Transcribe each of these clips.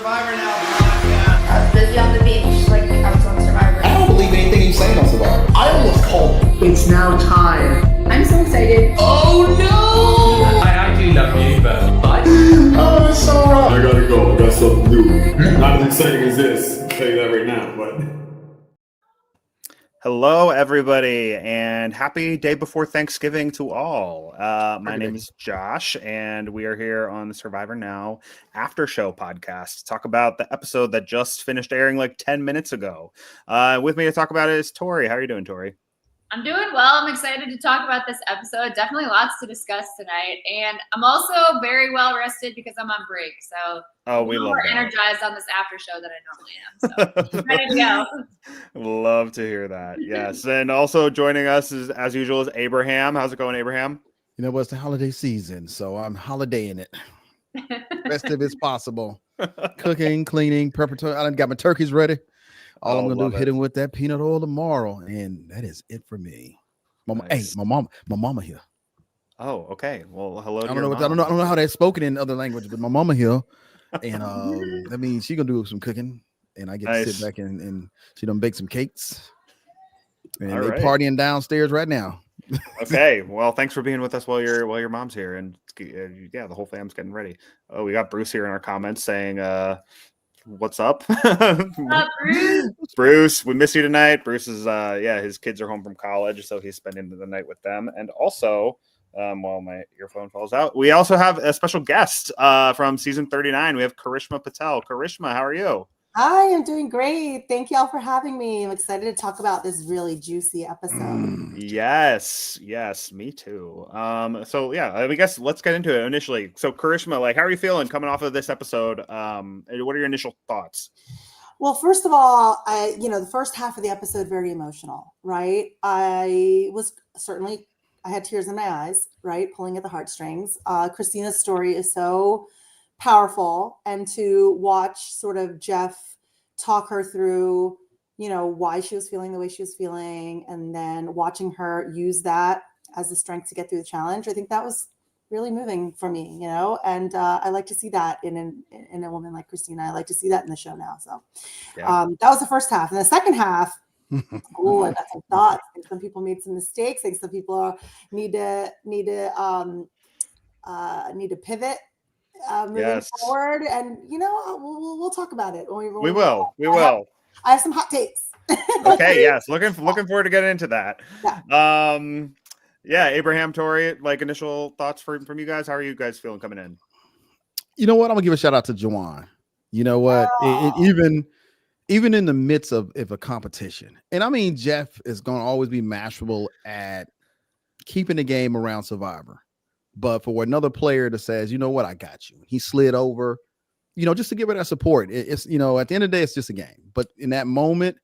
Survivor Now podcast. I was busy on the beach, like I was on Survivor. I don't believe anything you say on Survivor. I almost called it. It's now time. I'm so excited. Oh no! I actually love you, but what? Oh, it's so wrong. I gotta go. I got something new. Not as exciting as this. I'll tell you that right now, but. Hello, everybody, and happy day before Thanksgiving to all. My name is Josh, and we are here on the Survivor Now Aftershow podcast to talk about the episode that just finished airing like 10 minutes ago. With me to talk about it is Tori. How are you doing, Tori? I'm doing well. I'm excited to talk about this episode. Definitely lots to discuss tonight. And I'm also very well rested because I'm on break. So we love more that. energized on this after show than I normally am. So ready to go. Love to hear that. Yes. And also joining us is, as usual, is Abraham. How's it going, Abraham? You know what? It's the holiday season, so I'm holidaying it. Festive as possible. Cooking, cleaning, preparatory. I done got my turkeys ready. All I'm gonna do is hit him with that peanut oil tomorrow, and that is it for me. Mama, Nice. Hey, my mama here. Oh, okay. Well, hello. I don't know how that's spoken in other languages, but my mama here, and that means she gonna do some cooking, and I get to sit back and she done bake some cakes, and All they right. partying downstairs right now. Okay. Well, thanks for being with us while your mom's here, and the whole fam's getting ready. Oh, we got Bruce here in our comments saying, "What's up, Bruce? Bruce? We miss you tonight." Bruce is his kids are home from college, so he's spending the night with them. And also, while my earphone falls out, we also have a special guest from season 39. We have Karishma Patel. Karishma, how are you? Hi, I'm doing great. Thank you all for having me. I'm excited to talk about this really juicy episode. Yes, me too. I guess let's get into it initially. So Karishma, how are you feeling coming off of this episode? What are your initial thoughts? Well, first of all, the first half of the episode, very emotional, right? I had tears in my eyes, right? Pulling at the heartstrings. Christina's story is so powerful, and to watch sort of Jeff talk her through, why she was feeling the way she was feeling, and then watching her use that as the strength to get through the challenge. I think that was really moving for me, and I like to see that in a woman like Christina. I like to see that in the show now. So that was the first half. And the second half, I got some thoughts. I think some people made some mistakes. I think some people need to pivot. Moving forward, and we'll talk about it. We will. I have some hot takes. Okay, yes, looking forward to getting into that. Abraham, Tori, initial thoughts from you guys. How are you guys feeling coming in? You know what? I'm gonna give a shout out to Juwan. You know what? Even in the midst of a competition, and I mean, Jeff is gonna always be masterful at keeping the game around Survivor. But for another player that says, you know what, I got you. He slid over, just to give her that support. It's, at the end of the day, it's just a game. But in that moment,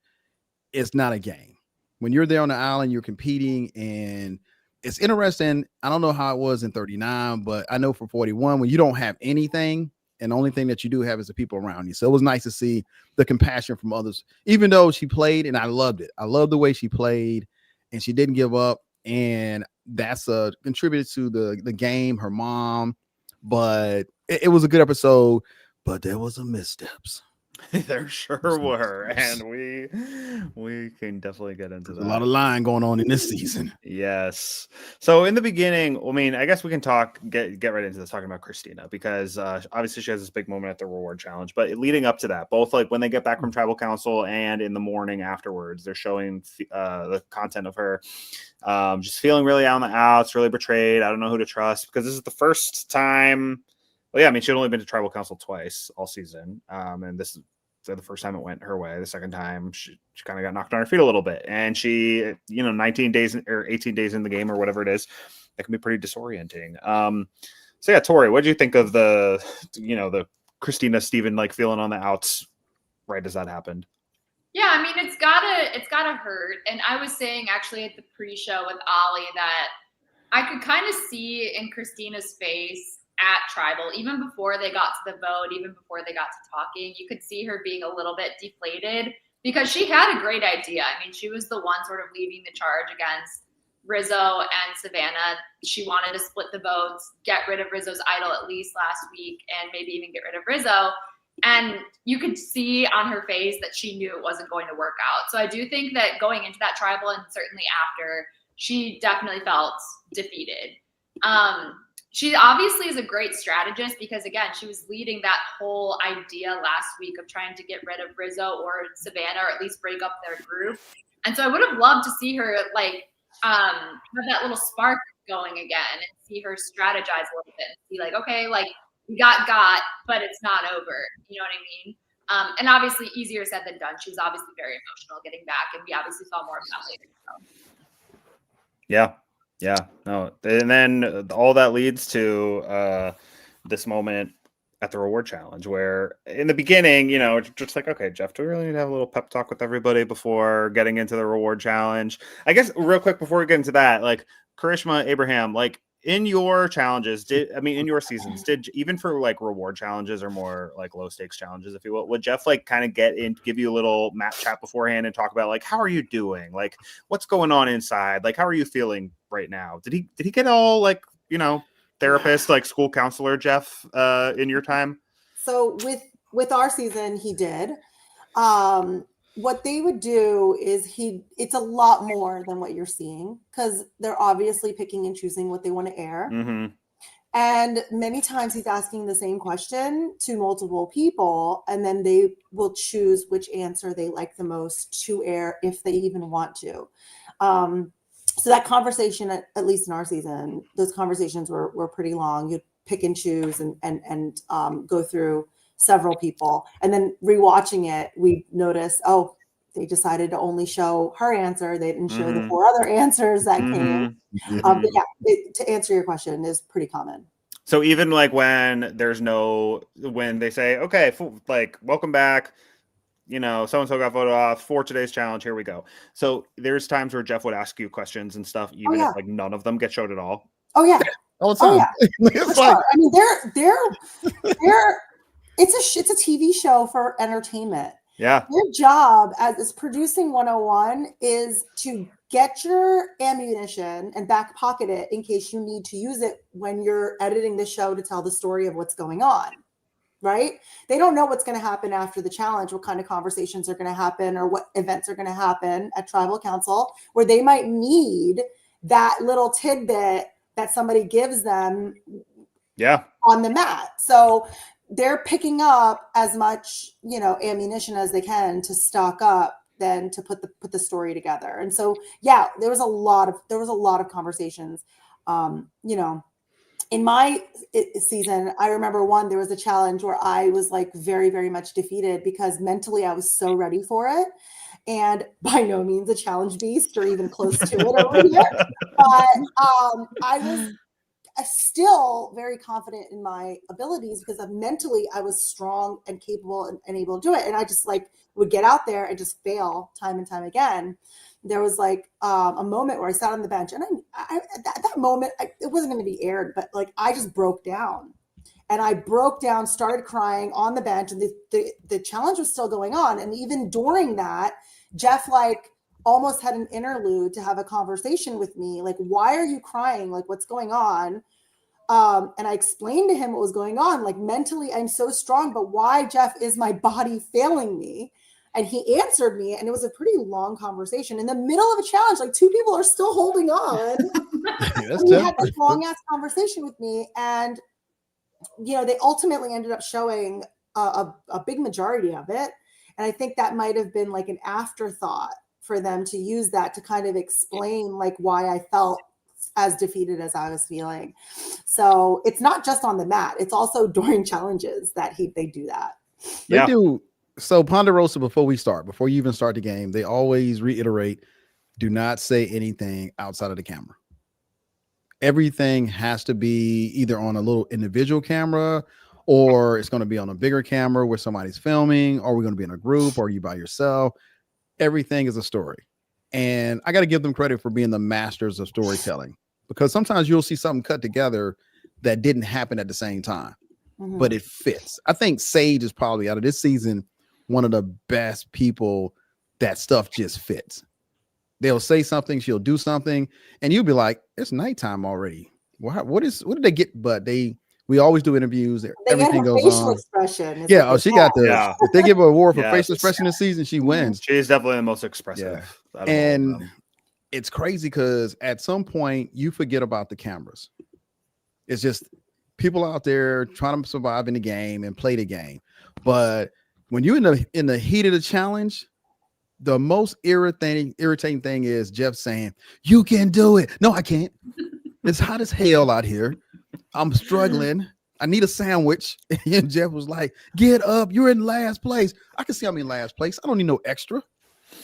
it's not a game. When you're there on the island, you're competing, and it's interesting. I don't know how it was in 39, but I know for 41, when you don't have anything, and the only thing that you do have is the people around you. So it was nice to see the compassion from others, even though she played, and I loved it. I loved the way she played, and she didn't give up. And that's contributed to the game, her mom, but it was a good episode, but there was some missteps. There sure were, and we can definitely get into that. A lot of lying going on in this season. Yes. So in the beginning, I guess we can get right into this, talking about Christina, because obviously she has this big moment at the reward challenge, but leading up to that, both when they get back from tribal council and in the morning afterwards, they're showing the content of her just feeling really on the outs, really betrayed. I don't know who to trust, because this is the first time. Well, yeah, she'd only been to tribal council twice all season. And this is the first time it went her way. The second time she kind of got knocked on her feet a little bit. And she, 19 days or 18 days in the game or whatever it is, that can be pretty disorienting. Tori, what do you think of the Christina Steven feeling on the outs right as that happened? Yeah, it's gotta hurt. And I was saying actually at the pre-show with Ollie that I could kind of see in Christina's face at tribal, even before they got to the vote, even before they got to talking, you could see her being a little bit deflated, because she had a great idea. She was the one sort of leading the charge against Rizzo and Savannah. She wanted to split the votes, get rid of Rizzo's idol at least last week, and maybe even get rid of Rizzo. And you could see on her face that she knew it wasn't going to work out. So I do think that going into that tribal and certainly after, she definitely felt defeated. She obviously is a great strategist because, again, she was leading that whole idea last week of trying to get rid of Rizzo or Savannah, or at least break up their group. And so I would have loved to see her have that little spark going again and see her strategize a little bit and see okay, we got, but it's not over. You know what I mean? And obviously easier said than done. She was obviously very emotional getting back, and we obviously saw more of that later. So. Yeah. No. And then all that leads to this moment at the reward challenge where in the beginning, just okay, Jeff, do we really need to have a little pep talk with everybody before getting into the reward challenge? I guess real quick before we get into that, Karishma, Abraham, in your challenges, in your seasons, even for reward challenges or more low stakes challenges, if you will, would Jeff kind of get in, give you a little map chat beforehand and talk about how are you doing? What's going on inside? How are you feeling right now? Did he get all therapist, school counselor Jeff in your time? So with our season, he did. What they would do is it's a lot more than what you're seeing because they're obviously picking and choosing what they want to air. Mm-hmm. And many times he's asking the same question to multiple people, and then they will choose which answer they like the most to air if they even want to. So that conversation, at least in our season, those conversations were pretty long. You'd pick and choose and go through several people, and then rewatching it, we noticed, they decided to only show her answer. They didn't show the 4 other answers that came. But yeah, to answer your question, is pretty common. So even when when they say, okay, welcome back, so-and-so got voted off for today's challenge, here we go. So there's times where Jeff would ask you questions and stuff, even if none of them get showed at all. Oh yeah. All the time. It's sure. I mean, it's a TV show for entertainment. Yeah. Your job as producing 101 is to get your ammunition and back pocket it in case you need to use it when you're editing the show to tell the story of what's going on, right? They don't know what's going to happen after the challenge, what kind of conversations are going to happen or what events are going to happen at Tribal Council, where they might need that little tidbit that somebody gives them on the mat. So they're picking up as much, ammunition as they can to stock up, then to put the story together. And so, there was a lot of conversations. In my season, I remember there was a challenge where I was very, very much defeated because mentally I was so ready for it. And by no means a challenge beast or even close to it over here. But I was still very confident in my abilities because mentally I was strong and capable and able to do it. And I just would get out there and just fail time and time again. There was a moment where I sat on the bench and I at that moment, it wasn't going to be aired, but I just broke down and I broke down, started crying on the bench, and the challenge was still going on. And even during that, Jeff almost had an interlude to have a conversation with me. Why are you crying? What's going on? And I explained to him what was going on. Mentally, I'm so strong, but why, Jeff, is my body failing me? And he answered me, and it was a pretty long conversation in the middle of a challenge. 2 people are still holding on. He had this long ass conversation with me, and they ultimately ended up showing a big majority of it. And I think that might have been an afterthought for them to use that to kind of explain why I felt as defeated as I was feeling. So it's not just on the mat; it's also during challenges that they do that. They do. So Ponderosa, before you even start the game, they always reiterate, do not say anything outside of the camera. Everything has to be either on a little individual camera, or it's going to be on a bigger camera where somebody's filming, or we're going to be in a group, or you by yourself. Everything is a story. And I got to give them credit for being the masters of storytelling, because sometimes you'll see something cut together that didn't happen at the same time, but it fits. I think Sage is probably out of this season one of the best people that stuff just fits. They'll say something, she'll do something, and you'll be like, it's nighttime already. What did they get? But We always do interviews. They get Everything her goes facial on. expression. is Yeah, what oh, they she got get. the. Yeah. If they give her an award for Yes. facial expression this season, she wins. She is definitely the most expressive. Yeah. out of all of And them. it's crazy because at some point you forget about the cameras. It's just people out there trying to survive in the game and play the game. But when you're in the heat of the challenge, the most irritating thing is Jeff saying, "You can do it." No, I can't. It's hot as hell out here. I'm struggling. I need a sandwich. And Jeff was like, "Get up. You're in last place." I can see I'm in last place. I don't need no extra.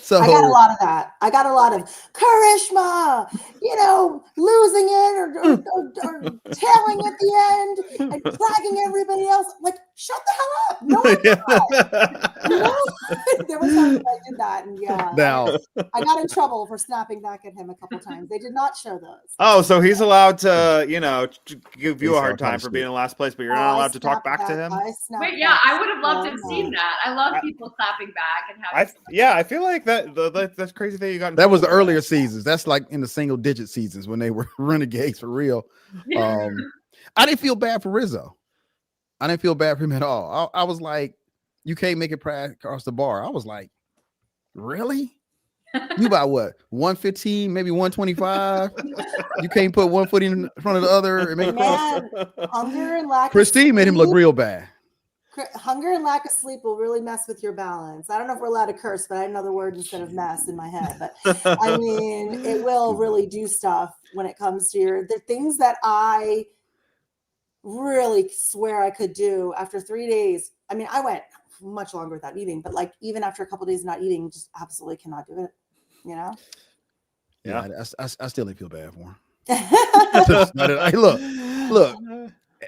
So I got a lot of that. I got a lot of Karishma, losing it or tailing at the end and dragging everybody else. Like, shut the hell up. No, I'm not. There was times I did that. And now I got in trouble for snapping back at him a couple times. They did not show those. Oh, so he's allowed to, give you He's a hard all time for shit. being in last place, but you're Oh, not I allowed to talk snapped back to him. Wait, yeah, I would have loved to have so seen much. that. I love people clapping back and having. I feel like that's crazy that you got. In that was the trouble for earlier seasons. That's like in the single digit seasons when they were renegades for real. I didn't feel bad for Rizzo. I didn't feel bad for him at all. I was like, you can't make it across the bar. I was like, really? You about what? 115, maybe 125? You can't put one foot in front of the other and make it cross. Man, hunger and lack Christine of made him look sleep. real bad. Hunger and lack of sleep will really mess with your balance. I don't know if we're allowed to curse, but I had another word instead of mess in my head. But I mean, it will really do stuff when it comes to the things that I really swear I could do after 3 days. I mean, I went much longer without eating, but like even after a couple of days not eating, just absolutely cannot do it. Yeah. I still didn't feel bad for him. Hey,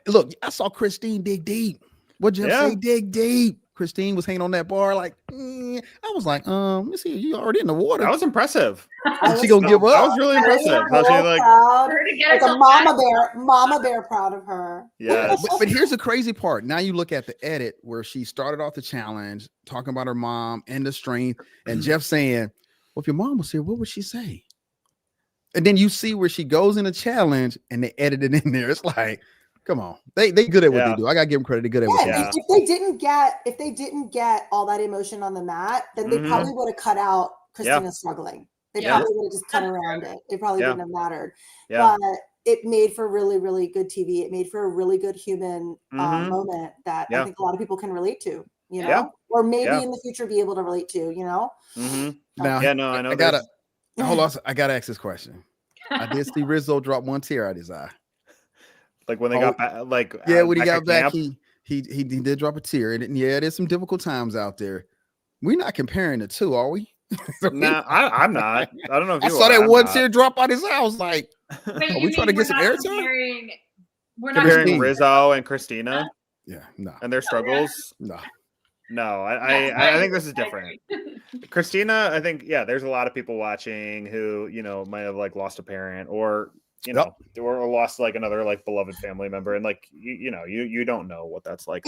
look, I saw Christine dig deep. What'd you say? Dig deep. Christine was hanging on that bar like, I was like, let me see, you already in the water. That was impressive. Is she gonna give up? That was really impressive. How she like, proud. Her to get Like a herself mama bear proud of her. yes. But here's the crazy part. Now you look at the edit where she started off the challenge talking about her mom and the strength, and Jeff saying, well, if your mom was here, what would she say? And then you see where she goes in the challenge and they edit it in there. It's like, come on, they good at what they do. I gotta give them credit. They're good at what they do. If they didn't get all that emotion on the mat, then they probably would have cut out Christina struggling. They probably would have just cut around it. It probably wouldn't have mattered. Yeah. But it made for really, really good TV. It made for a really good human moment that I think a lot of people can relate to, or maybe in the future be able to relate to, Now, I know. I gotta hold on. I gotta ask this question. I did see Rizzo drop one tear out his eye. Like when they got back, when he got back, he did drop a tear. And there's some difficult times out there. We're not comparing the two, are we? Nah, I'm not. I don't know if I you saw are. that one tear drop out his eye. I was like, Wait, are we trying to get some airtime? We're not Comparing Rizzo and Christina Yeah, no. and their struggles. No. I think this is different. Christina, I think, there's a lot of people watching who, might have like lost a parent or or lost like another like beloved family member, and like you don't know what that's like.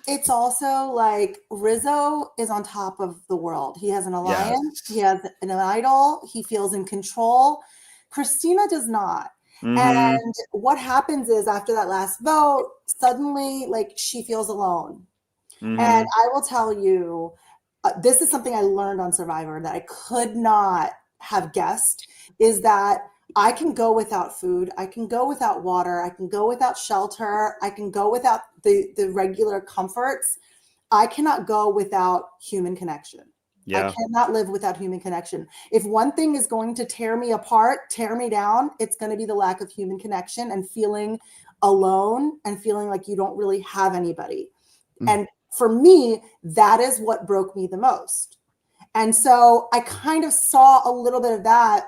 It's also like Rizzo is on top of the world. He has an alliance. He has an idol. He feels in control. Christina does not. And what happens is after that last vote, suddenly like she feels alone. And I will tell you, this is something I learned on Survivor that I could not have guessed, is that I can go without food. I can go without water. I can go without shelter. I can go without the regular comforts. I cannot go without human connection. I cannot live without human connection. If one thing is going to tear me apart, tear me down, it's going to be the lack of human connection and feeling alone and feeling like you don't really have anybody. And for me, that is what broke me the most. And so I kind of saw a little bit of that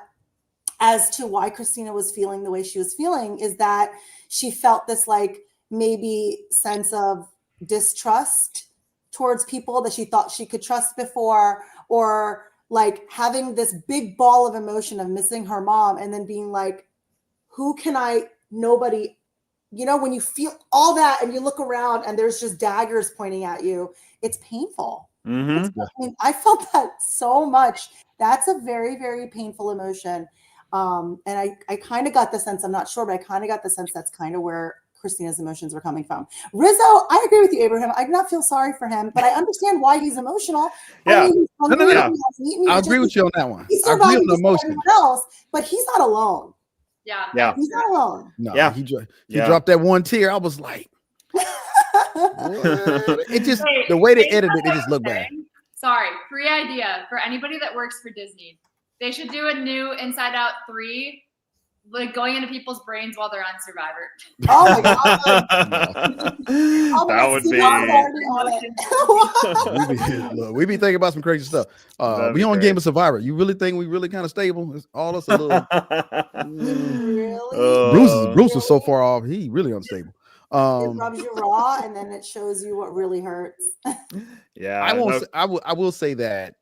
as to why Christina was feeling the way she was feeling, is that she felt this like maybe sense of distrust towards people that she thought she could trust before, or like having this big ball of emotion of missing her mom and then being like, nobody, when you feel all that and you look around and there's just daggers pointing at you, it's painful. I felt that so much. That's a very, very painful emotion. And I kind of got the sense, I'm not sure, but I kind of got the sense that's kind of where Christina's emotions were coming from. Rizzo, I agree with you, Abraham. I do not feel sorry for him, but I understand why he's emotional. Yeah. I mean, he's hungry, No. he hasn't eaten, I he agree just- with you on that one. He's I agree surviving on the just like emotion. everyone else, but he's not alone. Yeah. Yeah. He's not alone. No, Yeah. he Yeah. dropped that one tear. I was like, what? It just Wait, the way they based edited on it, what it just you're looked bad. saying- Sorry, free idea for anybody that works for Disney. They should do a new Inside Out 3, like going into people's brains while they're on Survivor. Oh my god. Oh my That God, would Steve be. Ball's already on it. we be thinking about some crazy stuff. That'd We be on great. Game of Survivor. You really think we really kind of stable? It's all us a little. Really? Bruce was so far off. He really unstable. It rubs you raw, and then it shows you what really hurts. Yeah. I won't. no- Say, I will say that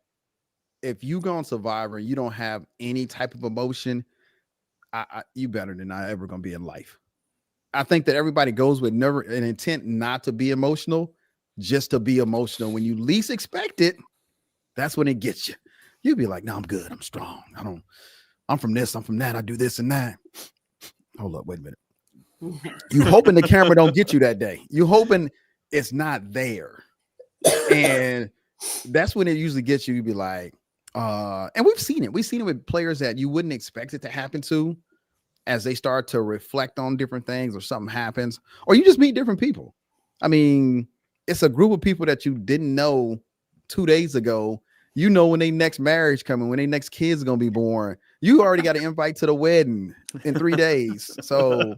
if you go on Survivor and you don't have any type of emotion, you better than I ever gonna be in life. I think that everybody goes with never an intent not to be emotional, just to be emotional. When you least expect it, that's when it gets you. You'll be like, "No, I'm good. I'm strong. I'm from this. I'm from that. I do this and that." Hold up, wait a minute. You hoping the camera don't get you that day. You hoping it's not there, and that's when it usually gets you. You be like, and we've seen it. We've seen it with players that you wouldn't expect it to happen to, as they start to reflect on different things, or something happens, or you just meet different people. I mean, it's a group of people that you didn't know 2 days ago. You know when they next marriage coming, when they next kids gonna be born. You already got an invite to the wedding in 3 days. So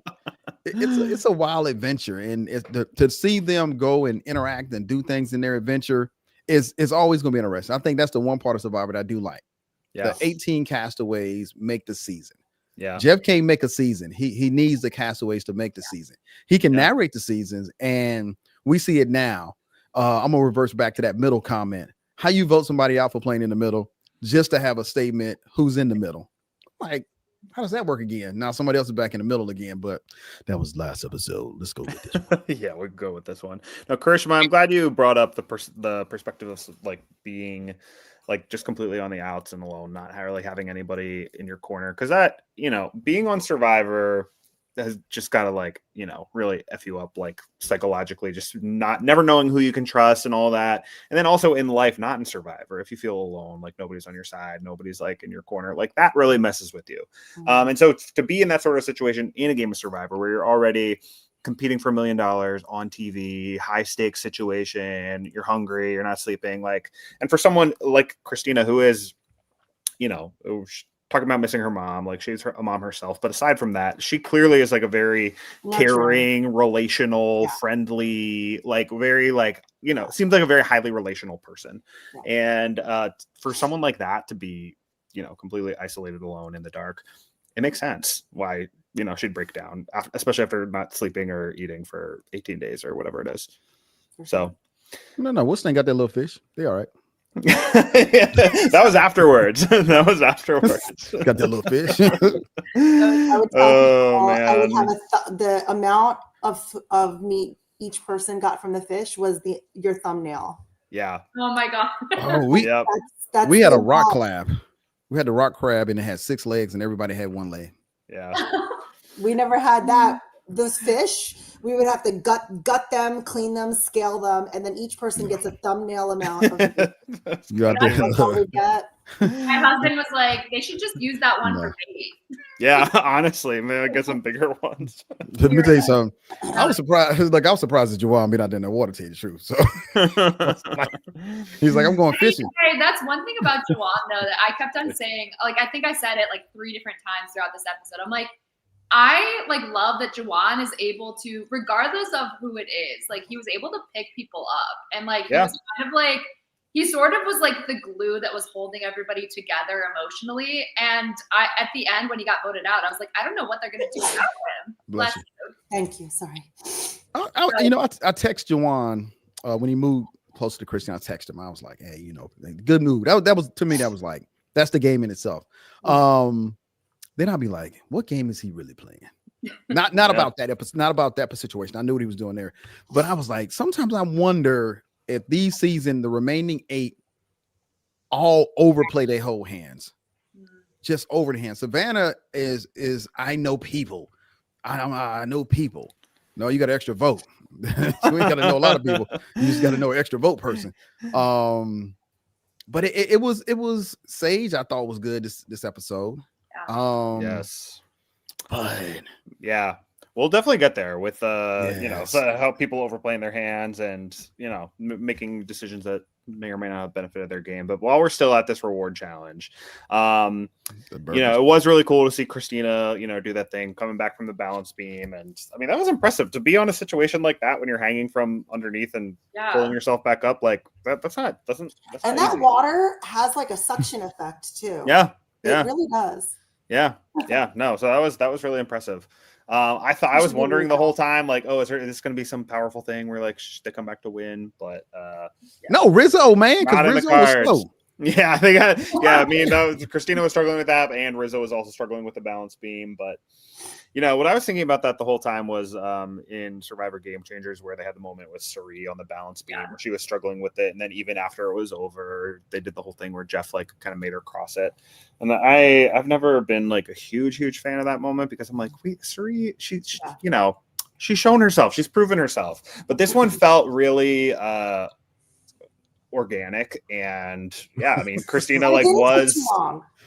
it's a wild adventure, and to see them go and interact and do things in their adventure is always gonna be interesting. I think that's the one part of Survivor that I do like. Yeah. The 18 castaways make the season. Yeah. Jeff can't make a season. He needs the castaways to make the season. He can narrate the seasons, and we see it now. I'm gonna reverse back to that middle comment. How you vote somebody out for playing in the middle just to have a statement who's in the middle? Like, how does that work again? Now somebody else is back in the middle again, but that was last episode. Let's go with this one. Yeah, we'll go with this one. Now, Karishma, I'm glad you brought up the perspective of like being like just completely on the outs and alone, not really having anybody in your corner, because that, being on Survivor has just got to like, really F you up, like psychologically, just never knowing who you can trust and all that. And then also in life, not in Survivor, if you feel alone, like nobody's on your side, nobody's like in your corner, like that really messes with you. And so to be in that sort of situation in a game of Survivor where you're already competing for $1 million on TV, high stakes situation, you're hungry, you're not sleeping, like, and for someone like Christina, who is, talking about missing her mom, like she's a mom herself, but aside from that, she clearly is like a very caring, relational, friendly, like very like, seems like a very highly relational person. And for someone like that to be, completely isolated, alone in the dark, it makes sense why, she'd break down, especially after not sleeping or eating for 18 days or whatever it is. So No, what's name got that little fish? They all right. That was afterwards. Got that little fish. I would tell Oh, people, I would man. have the amount of meat each person got from the fish was your thumbnail. Yeah. Oh my god. Oh, we That's we had the a rock amount. crab. We had the rock crab, and it had 6 legs, and everybody had 1 leg. Yeah. We never had that. Those fish, we would have to gut them, clean them, scale them, and then each person gets a thumbnail amount of meat. That's all we get. My husband was like, they should just use that one for bait. Yeah, honestly, man, I get some bigger ones. Let me tell you something. I was surprised. Like, I was surprised that Juwan been out there in the water, to tell you the truth. So he's like, I'm going fishing. Hey, that's one thing about Juwan, though, that I kept on saying. Like, I think I said it like 3 different times throughout this episode. I'm like, I like love that Juwan is able to, regardless of who it is, like he was able to pick people up, and like he was kind of like, he sort of was like the glue that was holding everybody together emotionally. And at the end, when he got voted out, I was like, I don't know what they're gonna do without him. Bless you. Thank you. Sorry. I text Juwan when he moved closer to Christian. I texted him. I was like, hey, good move. That was to me. That was like, that's the game in itself. Then I'll be like, what game is he really playing? Not about that episode, not about that situation. I knew what he was doing there. But I was like, sometimes I wonder if these season, the remaining 8 all overplay their whole hands. Just over the hand. Savannah is I know people. I know people. No, you got an extra vote. You ain't got to know a lot of people. You just got to know an extra vote person. But it was Sage. I thought was good this episode. Yes, but yeah, we'll definitely get there with Yes. so how people overplaying their hands and making decisions that may or may not have benefited their game. But while we're still at this reward challenge, it was really cool to see Christina, do that thing coming back from the balance beam, and I mean that was impressive to be on a situation like that when you're hanging from underneath and pulling yourself back up. Like that's not that water has like a suction effect too. Yeah, it really does. Yeah. No, so that was really impressive. I was wondering the whole time, like, is this going to be some powerful thing where like they come back to win? But no, Rizzo, man, because Rizzo was slow. Yeah, they got. Yeah, I mean, Christina was struggling with that, and Rizzo was also struggling with the balance beam. But what I was thinking about that the whole time was in Survivor Game Changers, where they had the moment with Suri on the balance beam, where she was struggling with it, and then even after it was over, they did the whole thing where Jeff like kind of made her cross it. And I've never been like a huge fan of that moment because I'm like, wait, Suri, she's shown herself, she's proven herself, but this one felt really organic, and I mean Christina like was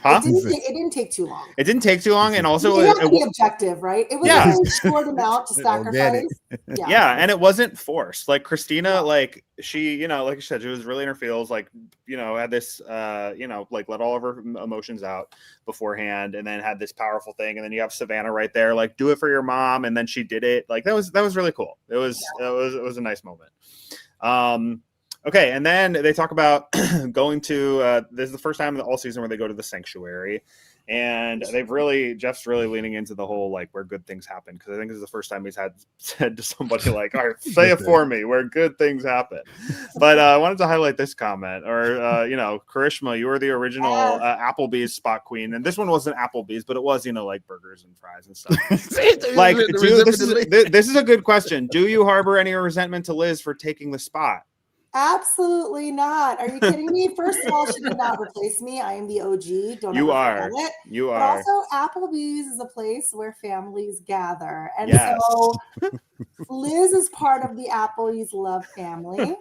It didn't take too long. It didn't take too long, and also it was objective, right? It was a very short amount to sacrifice. And it wasn't forced. Like Christina, like she, like you said, she was really in her feels, like had this, like let all of her emotions out beforehand, and then had this powerful thing, and then you have Savannah right there, like do it for your mom, and then she did it. Like that was really cool. It was a nice moment. Okay, and then they talk about going to this is the first time in the all season where they go to the sanctuary, and Jeff's really leaning into the whole like where good things happen, because I think this is the first time he's said to somebody like, all right, say it for me, where good things happen. But I wanted to highlight this comment, or Karishma, you were the original Applebee's spot queen, and this one wasn't Applebee's, but it was like burgers and fries and stuff. Like, this is a good question. Do you harbor any resentment to Liz for taking the spot? Absolutely not. Are you kidding me? First of all, she did not replace me. I am the OG. Don't you ever are. forget it. You but are. Also, Applebee's is a place where families gather, and so Liz is part of the Applebee's love family,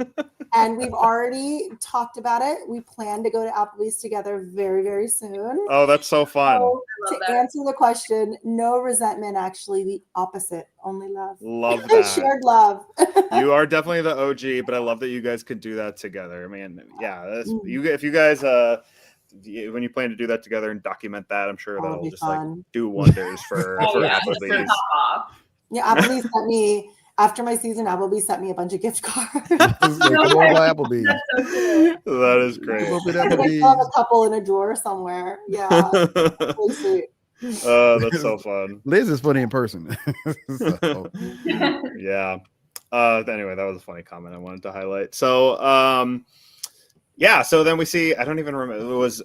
and we've already talked about it. We plan to go to Applebee's together very, very soon. Oh, that's so fun. So, to answer the question, no resentment. Actually, the opposite. Only love. Love that. Shared love. You are definitely the OG, but I love that you guys could do that together. I mean, if you guys when you plan to do that together and document that, I'm sure that'll just like do wonders for Applebee's. Yeah, Applebee's sent me after my season. Applebee's sent me a bunch of gift cards. Applebee's. That is great. I still have a couple in a drawer somewhere. Yeah, really sweet. That's so fun. Liz is funny in person. Yeah. Anyway, that was a funny comment I wanted to highlight. So, so then we see, I don't even remember, it was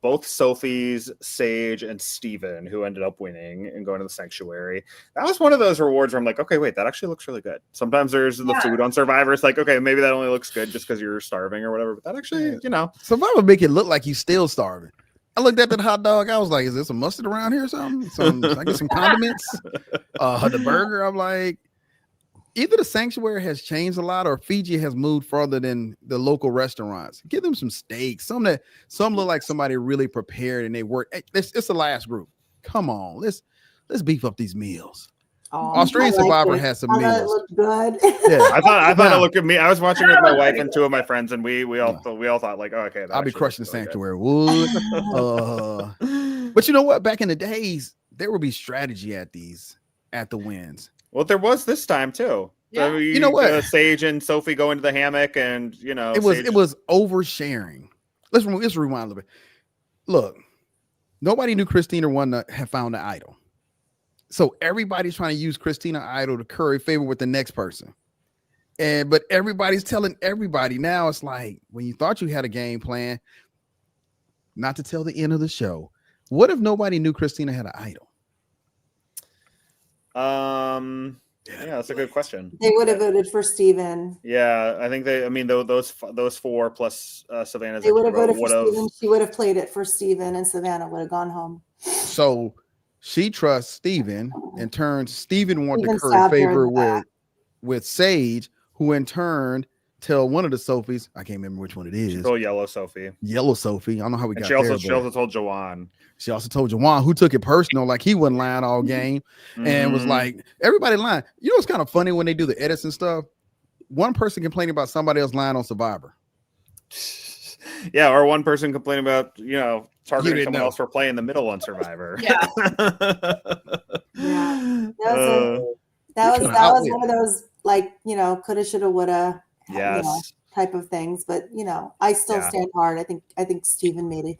both Sophie's, Sage, and Steven who ended up winning and going to the sanctuary. That was one of those rewards where I'm like, okay, wait, that actually looks really good. Sometimes there's the food on Survivor. It's like, okay, maybe that only looks good just because you're starving or whatever. But that actually, Survivor make it look like you still starving. I looked at that hot dog. I was like, is there some mustard around here or something? I get some condiments. The burger, I'm like, either the sanctuary has changed a lot or Fiji has moved further than the local restaurants. Give them some steaks. Some look like somebody really prepared and they work. It's the last group. Come on, let's beef up these meals. Australian Survivor has some meals. It looked good. Yeah, I thought it looked good. I was watching with my wife and two of my friends, and we all thought like, oh, okay, I'll be crushing the sanctuary. Wood. But you know what? Back in the days, there would be strategy at the wins. Well, there was this time too. Yeah. So you know what? Sage and Sophie go into the hammock, and it was oversharing. Let's rewind a little bit. Look, nobody knew Christina had found the idol. So everybody's trying to use Christina idol to curry favor with the next person. But everybody's telling everybody now. It's like when you thought you had a game plan, not to tell the end of the show. What if nobody knew Christina had an idol? Yeah, that's a good question. They would have voted for Steven. Yeah, I think those four plus Savannah's. They would have voted for Steven. She would have played it for Steven, and Savannah would have gone home. So She trusts Steven, in turn, Steven want to Steven curry stabbed her in favor the back. with Sage, who in turn tell one of the Sophies, I can't remember which one it She is, told Yellow Sophie. Yellow Sophie. I don't know how we And got she also there. told Jawan. She also told Jawan, who took it personal, like he wasn't lying all game, and was Mhm. like, everybody lying. You know, it's kind of funny when they do the edits and stuff. One person complaining about somebody else lying on Survivor. Yeah, or one person complaining about, targeting didn't someone know. else for playing the middle on Survivor. Yeah. Yeah. Uh, That kinda was outwit. one of those, like, coulda, shoulda, woulda, yes. type of things. But I still Yeah. stand hard. I think Steven made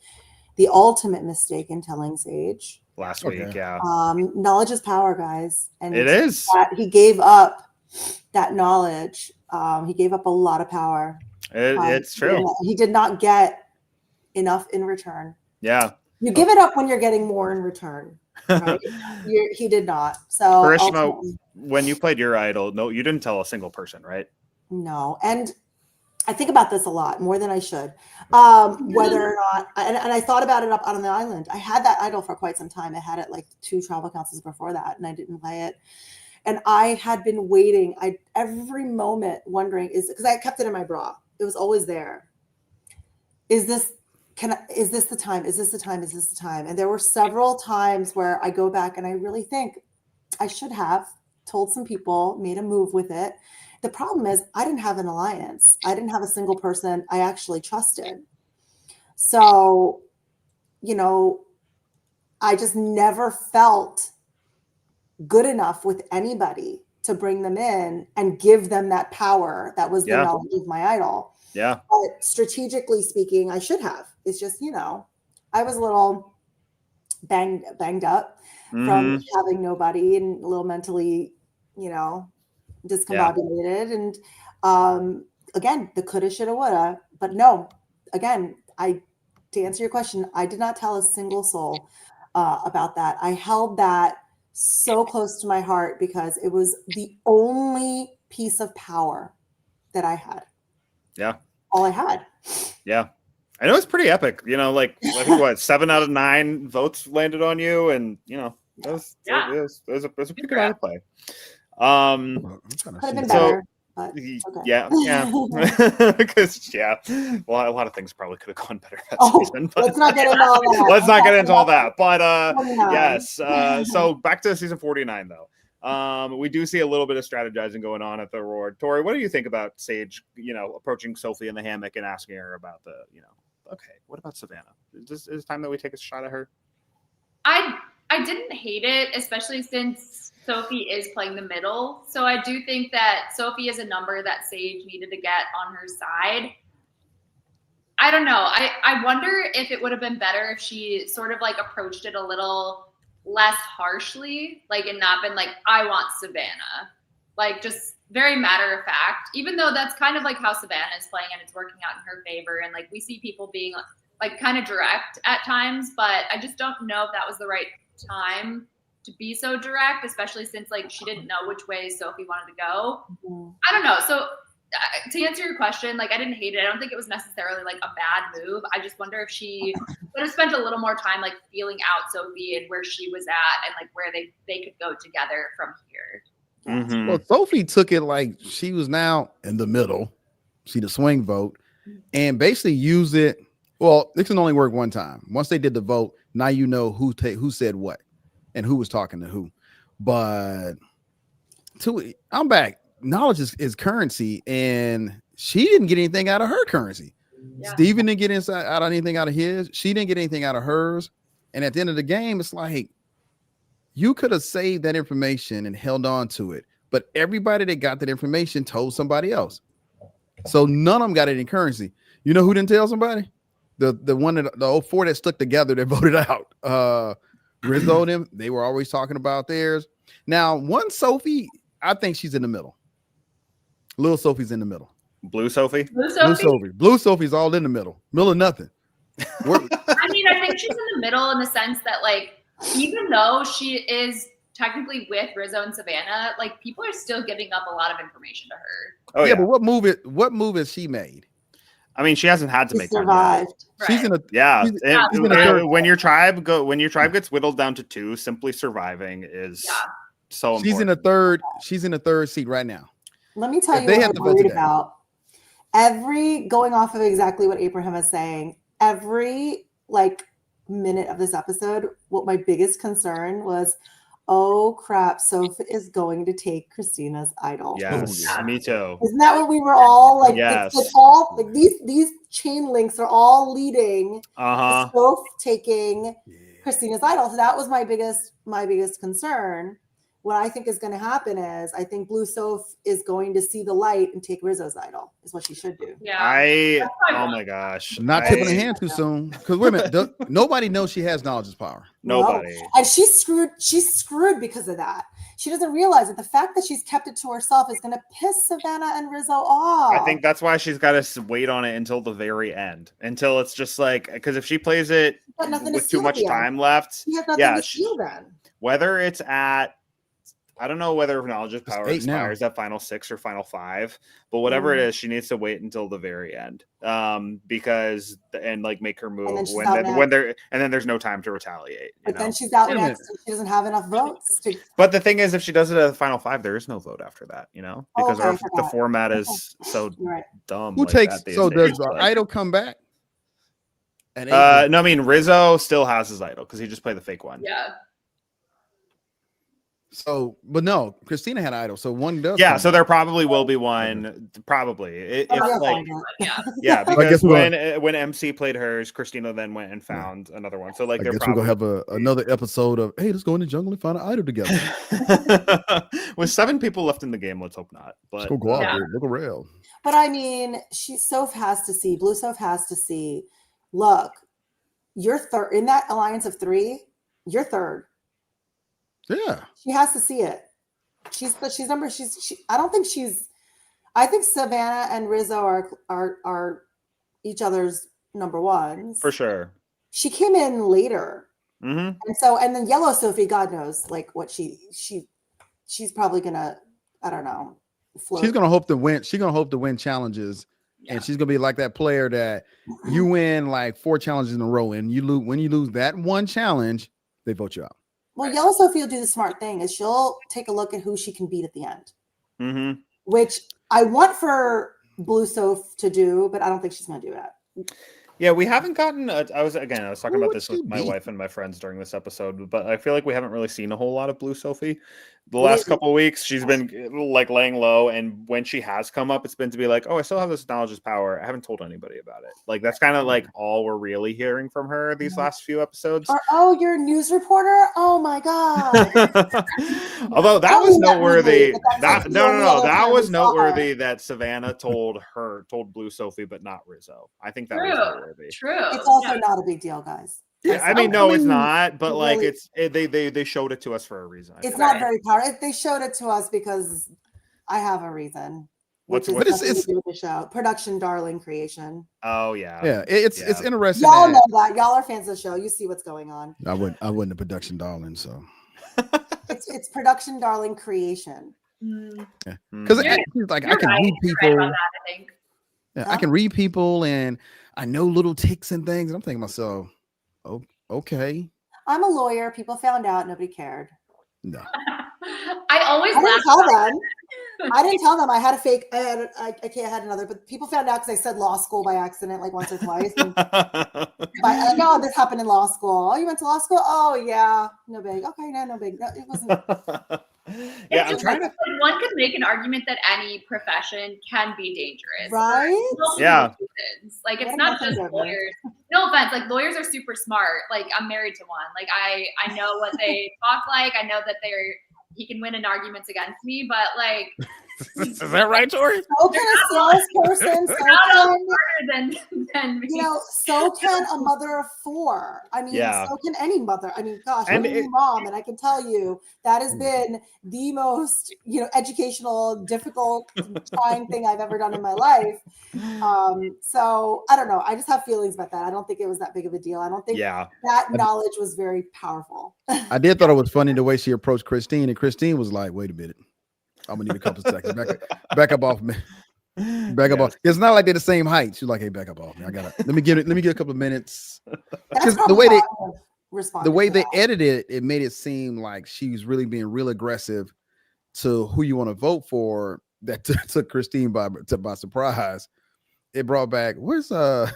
the ultimate mistake in telling Sage. Last Okay. week, yeah. Knowledge is power, guys. And It is. he gave up that knowledge. He gave up a lot of power. It's true. He did not get enough in return. Yeah. You give it up when you're getting more in return. Right? He did not. So Karishma, ultimately, when you played your idol, no, you didn't tell a single person, right? no. And I think about this a lot, more than I should. Whether or not, and I thought about it up on the island. I had that idol for quite some time. I had it like 2 tribal councils before that, and I didn't play it. And I had been waiting. Every moment wondering, because I kept it in my bra. It was always there. Is this the time? Is this the time? Is this the time? And there were several times where I go back and I really think I should have told some people, made a move with it. The problem is I didn't have an alliance. I didn't have a single person I actually trusted. So, I just never felt good enough with anybody to bring them in and give them that power that was the Yeah. knowledge of my idol. Yeah. But strategically speaking, I should have. It's just, I was a little banged up from having nobody and a little mentally, discombobulated. And again, the coulda, shoulda, woulda. But no, again, to answer your question, I did not tell a single soul about that. I held that so close to my heart because it was the only piece of power that I had. Yeah. All I had. Yeah. I know it's pretty epic. Like I think what 7 out of 9 votes landed on you, and it was a pretty good idol play. Could have been better. But okay. Yeah, because a lot of things probably could have gone better that season. But let's not get into all that. Let's not get into all that. But 49. yes. So back to season 49 though. We do see a little bit of strategizing going on at the reward. Tori, what do you think about Sage? Approaching Sophie in the hammock and asking her about the. Okay, what about Savannah? Is it time that we take a shot at her? I didn't hate it, especially since Sophie is playing the middle. So I do think that Sophie is a number that Sage needed to get on her side. I don't know. I wonder if it would have been better if she sort of like approached it a little less harshly, like, and not been like, I want Savannah. Like, just very matter of fact, even though that's kind of like how Savannah is playing and it's working out in her favor. And like, we see people being like kind of direct at times, but I just don't know if that was the right time to be so direct, especially since like she didn't know which way Sophie wanted to go. I don't know. So to answer your question, like I didn't hate it. I don't think it was necessarily like a bad move. I just wonder if she would have spent a little more time like feeling out Sophie and where she was at and like where they could go together from here. Mm-hmm. Well, Sophie took it like she was now in the middle. She the swing vote and basically use it. Well, this can only work one time. Once they did the vote, now you know who said what and who was talking to who. But I'm back. Knowledge is currency, and she didn't get anything out of her currency. Yeah. Steven didn't get anything out of his. She didn't get anything out of hers. And at the end of the game, it's like you could have saved that information and held on to it. But everybody that got that information told somebody else. So none of them got any currency. You know who didn't tell somebody? The one that the 04 that stuck together that voted out. Rizzo and them, they were always talking about theirs. Now, one Sophie, I think she's in the middle. Little Sophie's in the middle. Blue Sophie? Blue Sophie's all in the middle. Middle of nothing. I mean, I think she's in the middle in the sense that, like, even though she is technically with Rizzo and Savannah, like, people are still giving up a lot of information to her. Oh, yeah, but what move has she made? I mean, she hasn't had to She make time. survived. She's in a Yeah, she's in a third. when your tribe gets whittled down to 2, simply surviving is so important. She's in a third. She's in a third seat right now. Let me tell If you they what have I'm to vote worried today. about. Going off of exactly what Abraham is saying, every minute of this episode, what my biggest concern was, oh crap, Soph is going to take Christina's idol. Yes, me too. Isn't that what we were all like? Yes. It's all like these chain links are all leading to Soph taking Christina's idol. So that was my biggest concern. What I think is going to happen is I think Blue Soph is going to see the light and take Rizzo's idol. Is what she should do. Yeah. Oh my gosh. Not tipping her hand too soon. Because wait a minute, nobody knows she has knowledge is power. Nobody. No. And she's screwed because of that. She doesn't realize that the fact that she's kept it to herself is going to piss Savannah and Rizzo off. I think that's why she's got to wait on it until the very end, until it's just like, because if she plays it with too much time left, she has nothing to steal then. Whether it's at, I don't know whether knowledge of power 8 now. expires at final 6 or final 5, but whatever it is, she needs to wait until the very end, because make her move and then there's no time to retaliate. But then she's out next, and she doesn't have enough votes. But the thing is, if she does it at the final 5, there is no vote after that, because the format is so dumb. Who takes? So does the idol come back? No, I mean Rizzo still has his idol because he just played the fake one. Yeah. So, but no, Christina had idol. So one does. Yeah, so there probably will be one. Probably, because when MC played hers, Christina then went and found another one. So I guess we're gonna have another episode of hey, let's go in the jungle and find an idol together. With 7 people left in the game, let's hope not. But let's go out there, look around. But I mean, Soph has to see. Blue Soph has to see. Look, you're third in that alliance of 3. You're third. Yeah, she has to see it. I think Savannah and Rizzo are each other's number ones for sure. She came in later, and then Yellow Sophie, God knows, what she's probably gonna, I don't know, float. She's gonna hope to win. She's gonna hope to win challenges, and she's gonna be like that player that you win 4 challenges in a row, and when you lose that one challenge, they vote you out. Well, Yellow Sophie will do the smart thing is she'll take a look at who she can beat at the end, which I want for Blue Soph to do, but I don't think she's going to do that. Yeah, we haven't gotten. I was talking about this with my wife and my friends during this episode, but I feel like we haven't really seen a whole lot of Blue Sophie. The last couple of weeks, she's been laying low, and when she has come up, it's been to be like, "Oh, I still have this knowledge is power." I haven't told anybody about it. That's kind of all we're really hearing from her these last few episodes. Or, you're a news reporter. Oh my god! Although that was noteworthy. That was noteworthy that Savannah told Blue Sophie, but not Rizzo. I think that was noteworthy. True. It's also not a big deal, guys. Yeah, I mean, no, it's not. But they showed it to us for a reason. It's not very powerful. They showed it to us because I have a reason. Which is nothing to do with the show. Production darling creation. Oh yeah. Yeah, it's interesting. Y'all know that. Y'all are fans of the show. You see what's going on. I wasn't a production darling, so it's production darling creation. Because I can read people. Right I think. Yeah, I can read people and I know little ticks and things. And I'm thinking to myself, oh, okay. I'm a lawyer. People found out. Nobody cared. No. I didn't tell them. I didn't tell them I had a fake. I had another, but people found out because I said law school by accident once or twice. No, this happened in law school. Oh, you went to law school? Oh yeah, no big. Okay, no big. No, it wasn't. Yeah, I'm trying to. One could make an argument that any profession can be dangerous, right? Yeah. It's not just lawyers. No offense, lawyers are super smart. I'm married to one. I know what they talk like. I know that he can win in arguments against me, but is that right, Tori? So can a salesperson. So can a mother of 4. I mean, so can any mother. I mean, gosh, I'm a mom, and I can tell you that has been the most, educational, difficult, trying thing I've ever done in my life. So I don't know. I just have feelings about that. I don't think it was that big of a deal. I don't think that knowledge was very powerful. I did thought it was funny the way she approached Christine, and Christine was like, "Wait a minute, I'm gonna need a couple seconds. Back up off me." Back up Yes. off. It's not like they're the same height. She's like, hey, back up off me. I gotta let me get a couple of minutes. That's 'Cause probably the way they how I would've responded the way to they that. edited it, it made it seem like she was really being real aggressive to who you want to vote for. That took Christine by surprise. It brought back where's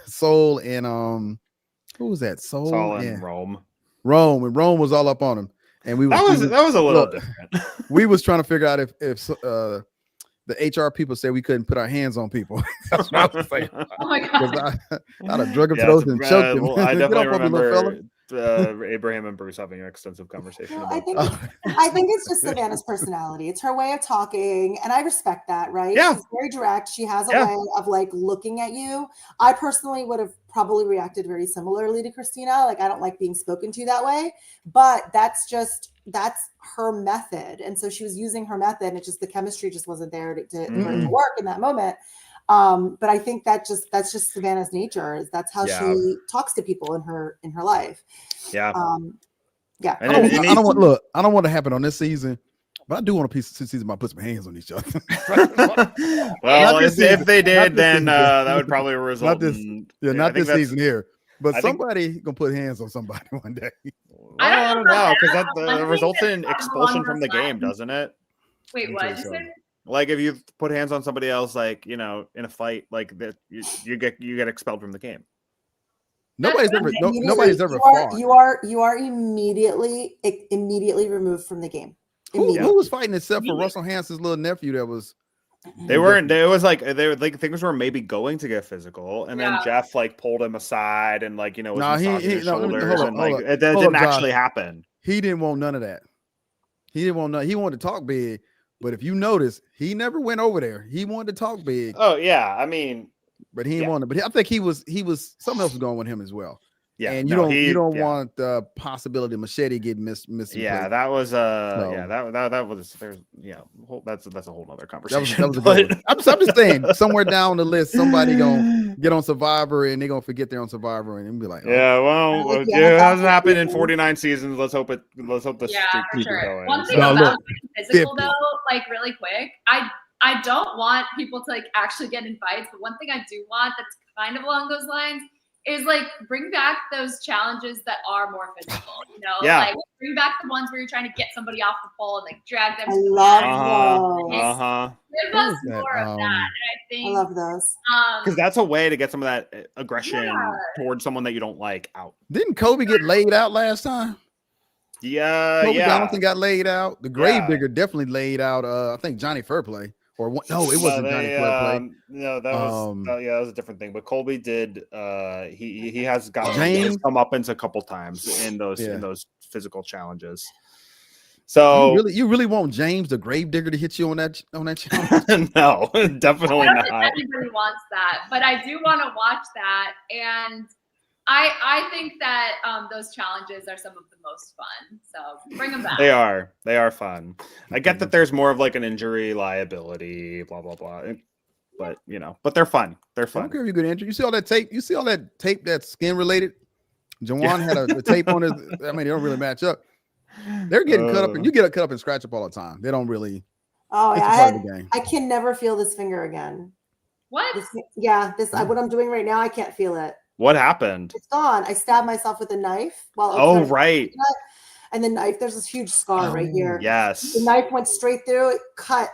Soul and who was that? Saul and and Rome. Rome, and Rome was all up on him. And That was a little look, different. we was trying to figure out if the HR people said we couldn't put our hands on people. That's what I was saying. Oh my Because god. I'd have drug him Yeah, to those and choked him. well, I Get definitely off of me, little fella. remember Abraham and Bruce having an extensive conversation Well, about that. I think it's just Savannah's personality. It's her way of talking, and I respect that, right? Yeah. She's very direct. She has a Yeah. way of like looking at you. I personally would have probably reacted very similarly to Christina. Like, I don't like being spoken to that way, but that's her method. And so she was using her method. It's just the chemistry just wasn't there for it to work in that moment. But I think that's just Savannah's nature. Is that's how Yeah. she talks to people in her life. Yeah. Yeah. And I it don't needs- want I don't want to happen on this season, but I do want a piece of season about put some hands on each other. Well, Not this if season. they Not did, this then season. that would probably result this- in Yeah, I not think this season here. But I think- somebody gonna put hands on somebody one day. I don't know because that One thing results that's in along expulsion from those the game, lines- doesn't it? Wait, what? You said? Like if you put hands on somebody else, like in a fight, like that, you get expelled from the game. Nobody's ever Immediately, nobody's ever you are, fought. you are immediately removed from the game. Who was fighting except for Russell Hanson's little nephew that was They weren't. It was like they were like things were maybe going to get physical, and then Yeah. Jeff like pulled him aside and like was Nah, massaging his let me- shoulders, hold up, and hold like up. it Hold didn't up, Josh. actually happen. he didn't want none of that. He didn't want none. He wanted to talk big, but if you notice, he never went over there. He wanted to talk big, Oh yeah, I mean, but he didn't yeah. want to. But I think he was something else was going with him as well. yeah, And no, you don't yeah. want the possibility of Machete getting missed. Yeah, that was No. yeah, that was there's that's a whole other That was conversation. a good but- one. I'm just saying, somewhere down the list, somebody gonna get on Survivor and they're gonna forget they're on Survivor and be like, oh, Yeah, well, Like, it yeah, hasn't that's- happened in 49 seasons. Let's hope the Yeah, streak for keeps sure. going. One thing No, about look, being physical 50. though, like really quick, I don't want people to like actually get in fights, but one thing I do want that's kind of along those lines is like bring back those challenges that are more physical. You know, Yeah. like bring back the ones where you're trying to get somebody off the pole and like drag them. I to the love mat. those. Give What us was that? more of that. And I I think love those. Because that's a way to get some of that aggression Yeah. towards someone that you don't like out. didn't Kobe get laid out last time? Yeah, Kobe yeah. Johnson got laid out. The Yeah. Gravedigger definitely laid out. I think Johnny Fairplay no, it wasn't Johnny Fairplay. No, that was that was a different thing. But Colby did. He has gotten James? come up into a couple times in those Yeah. physical challenges. So You really want James the Gravedigger to hit you on that challenge? no, definitely I don't think not. anybody wants that, but I do want to watch that, and I think that those challenges are some of the most fun. So bring them back. They are fun. I get that there's more of like an injury liability, blah blah blah. But but they're fun. They're I don't fun. care if you get injured. You see all that tape? You see all that tape that's skin related? Jawan had a tape on his. I mean, they don't really match up. They're getting cut up, and you get cut up and scratch up all the time. They don't really. Oh, It's a yeah, part of the game. I can never feel this finger again. What? What I'm doing right now, I can't feel it. What happened? It's gone. I stabbed myself with a knife while Oh right. and the knife. There's this huge scar right here. Yes. The knife went straight through. It cut.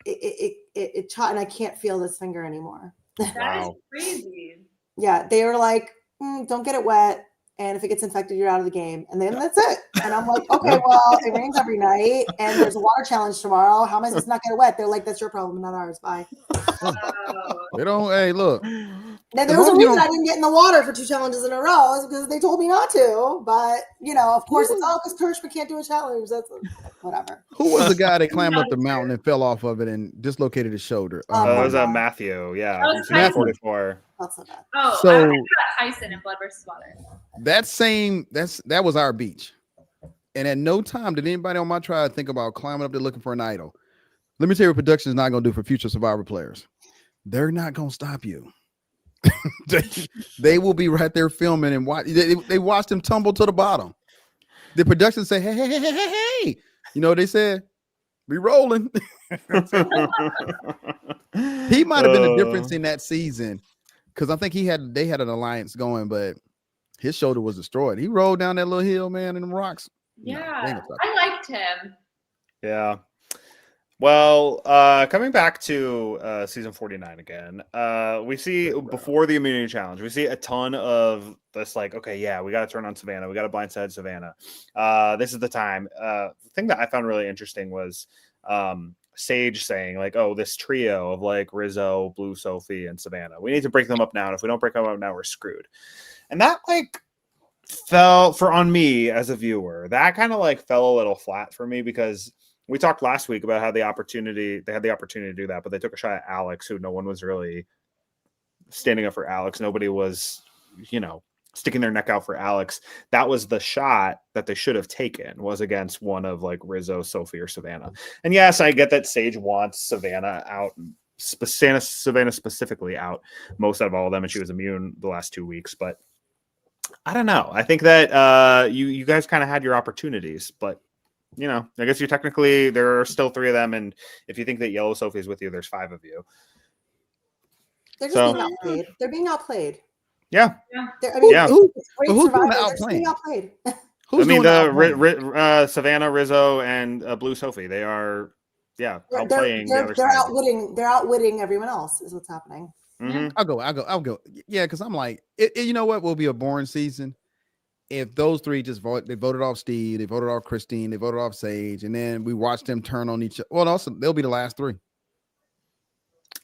It shot, and I can't feel this finger anymore. That is Wow. crazy. Yeah, they were like, don't get it wet. And if it gets infected, you're out of the game. And then that's it. And I'm like, okay, well, it rains every night and there's a water challenge tomorrow. How am I supposed to not get it wet? They're like, that's your problem, not ours. Bye. Oh. They don't. Hey, look. Now, there was a reason I didn't get in the water for 2 challenges in a row is because they told me not to. But, of course, it's because Karishma can't do a challenge. That's whatever. Who was the guy that climbed up the mountain and fell off of it and dislocated his shoulder? Oh, That was my God. Matthew. Yeah. That was from Tyson. 44. That's so bad. Oh, So- I got Tyson in Blood versus Water. That was our beach. And at no time did anybody on my tribe think about climbing up there looking for an idol. Let me tell you what production is not going to do for future Survivor players. They're not going to stop you. they will be right there filming and watch. They watched them tumble to the bottom. The production say, hey. You know what they said? We rolling. He might have been the difference in that season because I think they had an alliance going, but his shoulder was destroyed. He rolled down that little hill, man, in the rocks. No, they Yeah, ain't gonna stop I liked him. Yeah. Well, coming back to season 49 again, we see before the immunity challenge, we see a ton of this like, okay, yeah, we got to turn on Savannah. We got to blindside Savannah. This is the time. The thing that I found really interesting was Sage saying like, oh, this trio of like Rizzo, Blue Sophie, and Savannah. We need to break them up now. And if we don't break them up now, we're screwed. And that like fell on me as a viewer. That kind of like fell a little flat for me because we talked last week about how they had the opportunity to do that, but they took a shot at Alex, who no one was really standing up for Alex. Nobody was, sticking their neck out for Alex. That was the shot that they should have taken, was against one of like Rizzo, Sophie, or Savannah. And yes, I get that Sage wants Savannah out, Savannah specifically out most out of all of them, and she was immune the last 2 weeks. But I don't know. I think that you guys kind of had your opportunities, but I guess there are still 3 of them, and if you think that Yellow Sophie is with you, there's 5 of you. They're just being outplayed. They're being outplayed. Yeah. Who's doing the outplaying? Outplayed. Savannah, Rizzo, and Blue Sophie. They are, outplaying the other side. They're outwitting everyone else. Is what's happening. Mm-hmm. I'll go. Yeah, because I'm like, you know what will be a boring season if those 3 just they voted off Steve, they voted off Christine, they voted off Sage, and then we watch them turn on each other. Well, also they'll be the last 3.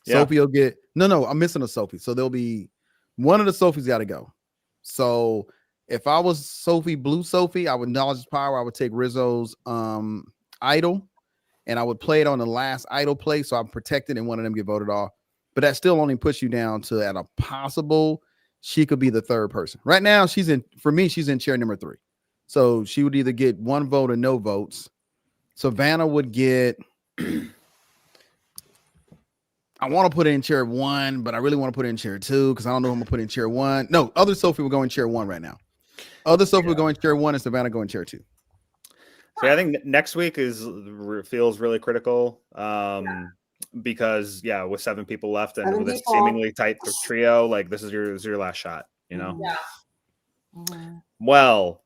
Yeah. Sophie will get no. I'm missing a Sophie, so there'll be one of the Sophies got to go. So if I was Sophie, Blue Sophie, I would knowledge power. I would take Rizzo's idol, and I would play it on the last idol play, so I'm protected, and one of them get voted off. But that still only puts you down to at a possible. She could be the 3rd person. Right now, she's in chair number 3. So she would either get 1 vote or no votes. Savannah would get, I want to put it in chair 1, but I really want to put it in chair 2 because I don't know who I'm going to put in chair 1. No, other Sophie will go in chair 1 right now. Other Sophie will go in chair 1 and Savannah go in chair 2. So I think next week feels really critical. Because with 7 people left and with a seemingly tight trio, like this is your last shot, Yeah. Well,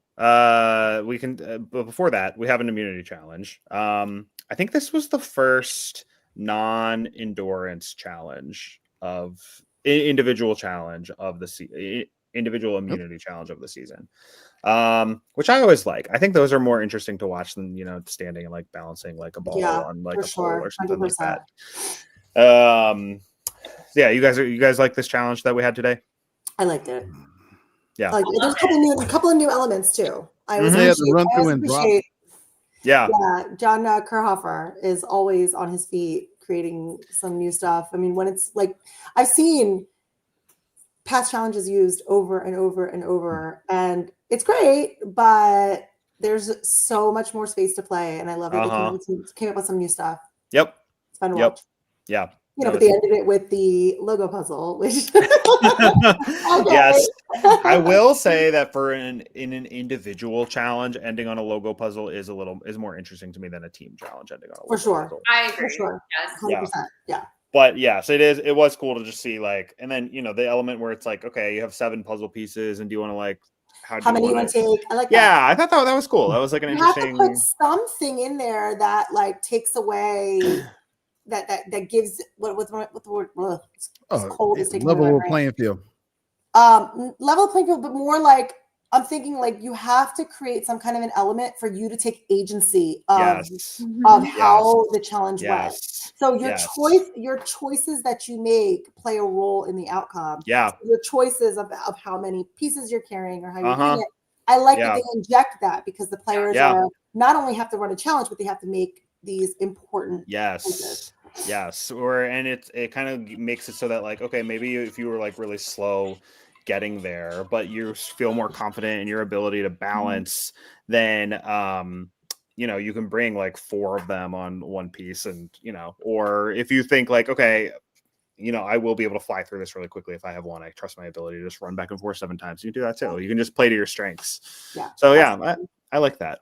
we can, but before that, we have an immunity challenge. I think this was the first non-endurance challenge of individual challenge of the individual immunity challenge of the season. Which I always like. I think those are more interesting to watch than standing and like balancing like a ball on like a pole or something 100%. Like that. You guys like this challenge that we had today? I liked it. Yeah, there's a couple of new elements too. I always appreciate. Yeah, John Kerhofer is always on his feet creating some new stuff. I mean, when it's like I've seen past challenges used over and over and over, and it's great, but there's so much more space to play, and I love that they came up with some new stuff. Yep. It's fun to watch. Yeah. But they ended it with the logo puzzle, which yes. I will say that in an individual challenge, ending on a logo puzzle is more interesting to me than a team challenge ending on a logo puzzle. I agree. For sure. Yes. 100%. Yeah. But yes, it was cool to just see like, and then the element where it's like, okay, you have 7 puzzle pieces, and do you want to like how many you want to take? I like that. Yeah, I thought that was cool. That was like an interesting. You have to put something in there that like takes away that gives what the word it's cold is taking level playing field. Level playing field, but more like I'm thinking like you have to create some kind of an element for you to take agency of how the challenge went. So your choices that you make play a role in the outcome. Yeah. So your choices of how many pieces you're carrying or how you're doing it. I like that they inject that because the players are not only have to run a challenge, but they have to make these important choices. And it kind of makes it so that like, okay, maybe if you were like really slow getting there, but you feel more confident in your ability to balance, then you can bring like 4 of them on one piece, and or if you think like, okay, I will be able to fly through this really quickly if I have one. I trust my ability to just run back and forth 7 times. You can do that too. You can just play to your strengths. Yeah. So I like that.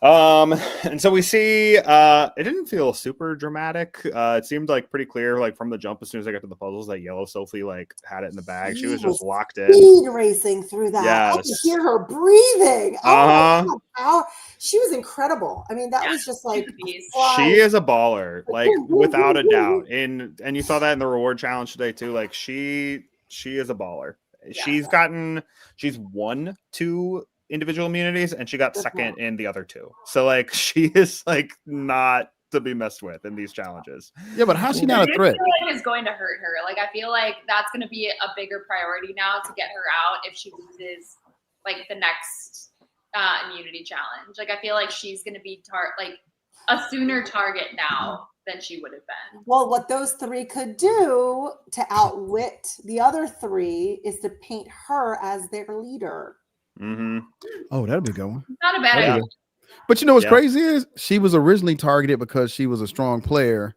And so we see it didn't feel super dramatic. It seemed like pretty clear, like from the jump, as soon as I got to the puzzles, that Yellow Sophie like had it in the bag. She was just locked in. Speed racing through that. I could Yes. hear her breathing. Oh Uh-huh. my God. How she was incredible. I mean, that was just like she's a beast. She is a baller, like without a doubt. And you saw that in the reward challenge today too. Like she is a baller. She's won 2 individual immunities and she got second in the other 2. So like she is like not to be messed with in these challenges. Yeah, but how's she not a This threat? feeling is going to hurt her. Like I feel like that's going to be a bigger priority now to get her out if she loses like the next immunity challenge. Like I feel like she's going to be like a sooner target now than she would have been. Well, what those 3 could do to outwit the other 3 is to paint her as their leader. Mm-hmm. Oh, that'll be going. Not a bad idea. But you know what's crazy is she was originally targeted because she was a strong player.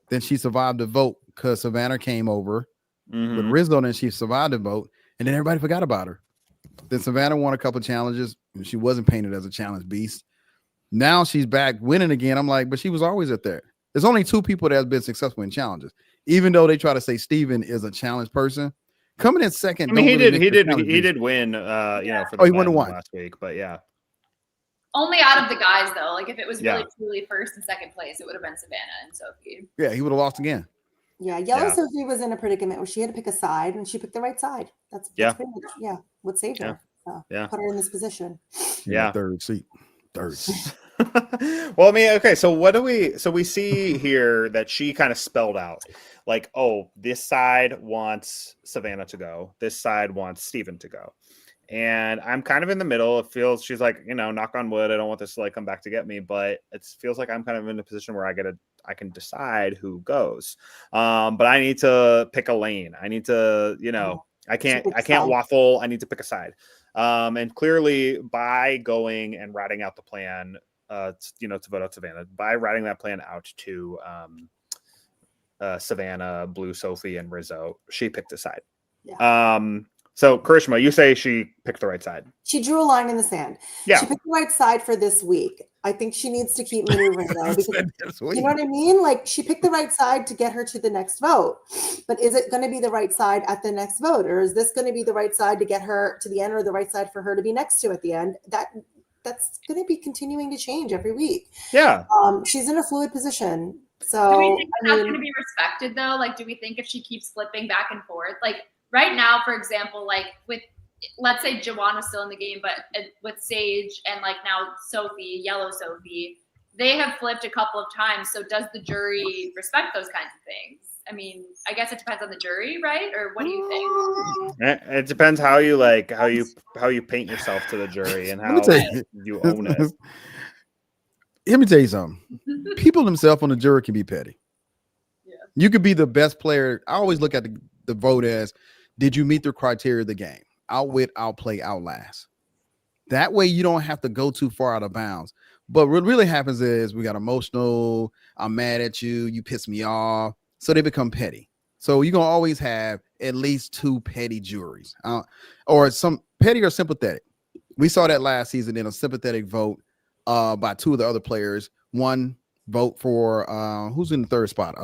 Then she survived the vote because Savannah came over with Rizzo, and she survived the vote, and then everybody forgot about her. Then Savannah won a couple challenges, and she wasn't painted as a challenge beast. Now she's back winning again. I'm like, but she was always up there. There's only 2 people that have been successful in challenges, even though they try to say Steven is a challenge person. Coming in second. I mean, he did win. For the he won last week, but yeah. Only out of the guys though. Like if it was really truly first and second place, it would have been Savannah and Sophie. Yeah, he would have lost again. Yeah, Yellow Sophie was in a predicament where she had to pick a side, and she picked the right side. That's pretty much, what saved her. So put her in this position. Yeah, third seat. Well, I mean, okay, so we see here that she kind of spelled out like, oh, this side wants Savannah to go, this side wants Steven to go. And I'm kind of in the middle. It feels, she's like, knock on wood, I don't want this to like come back to get me, but it feels like I'm kind of in a position where I can decide who goes. But I need to pick a lane. I need to, I can't waffle. I need to pick a side. And clearly by going and writing out the plan, to vote out Savannah, by writing that plan out to Savannah, Blue, Sophie, and Rizzo, she picked a side. Yeah. So Karishma, you say she picked the right side. She drew a line in the sand. Yeah. She picked the right side for this week. I think she needs to keep maneuvering though, because you know what I mean? Like she picked the right side to get her to the next vote. But is it going to be the right side at the next vote? Or is this going to be the right side to get her to the end, or the right side for her to be next to at the end? That's going to be continuing to change every week. Yeah. She's in a fluid position. So do we think that's going to be respected though? Like, do we think if she keeps flipping back and forth, like right now, for example, like with, let's say Joanna's still in the game, but with Sage and like now Sophie, Yellow Sophie, they have flipped a couple of times. So does the jury respect those kinds of things? I mean, I guess it depends on the jury, right? Or what do you think? It depends how you paint yourself to the jury and how you own it. Let me tell you something. People themselves on the jury can be petty. Yeah. You could be the best player. I always look at the vote as, did you meet the criteria of the game? Outwit, outplay, outlast. That way you don't have to go too far out of bounds. But what really happens is we got emotional. I'm mad at you. You piss me off. So they become petty. So you're going to always have at least 2 petty juries, or some petty or sympathetic. We saw that last season in a sympathetic vote by 2 of the other players. One vote for who's in the third spot.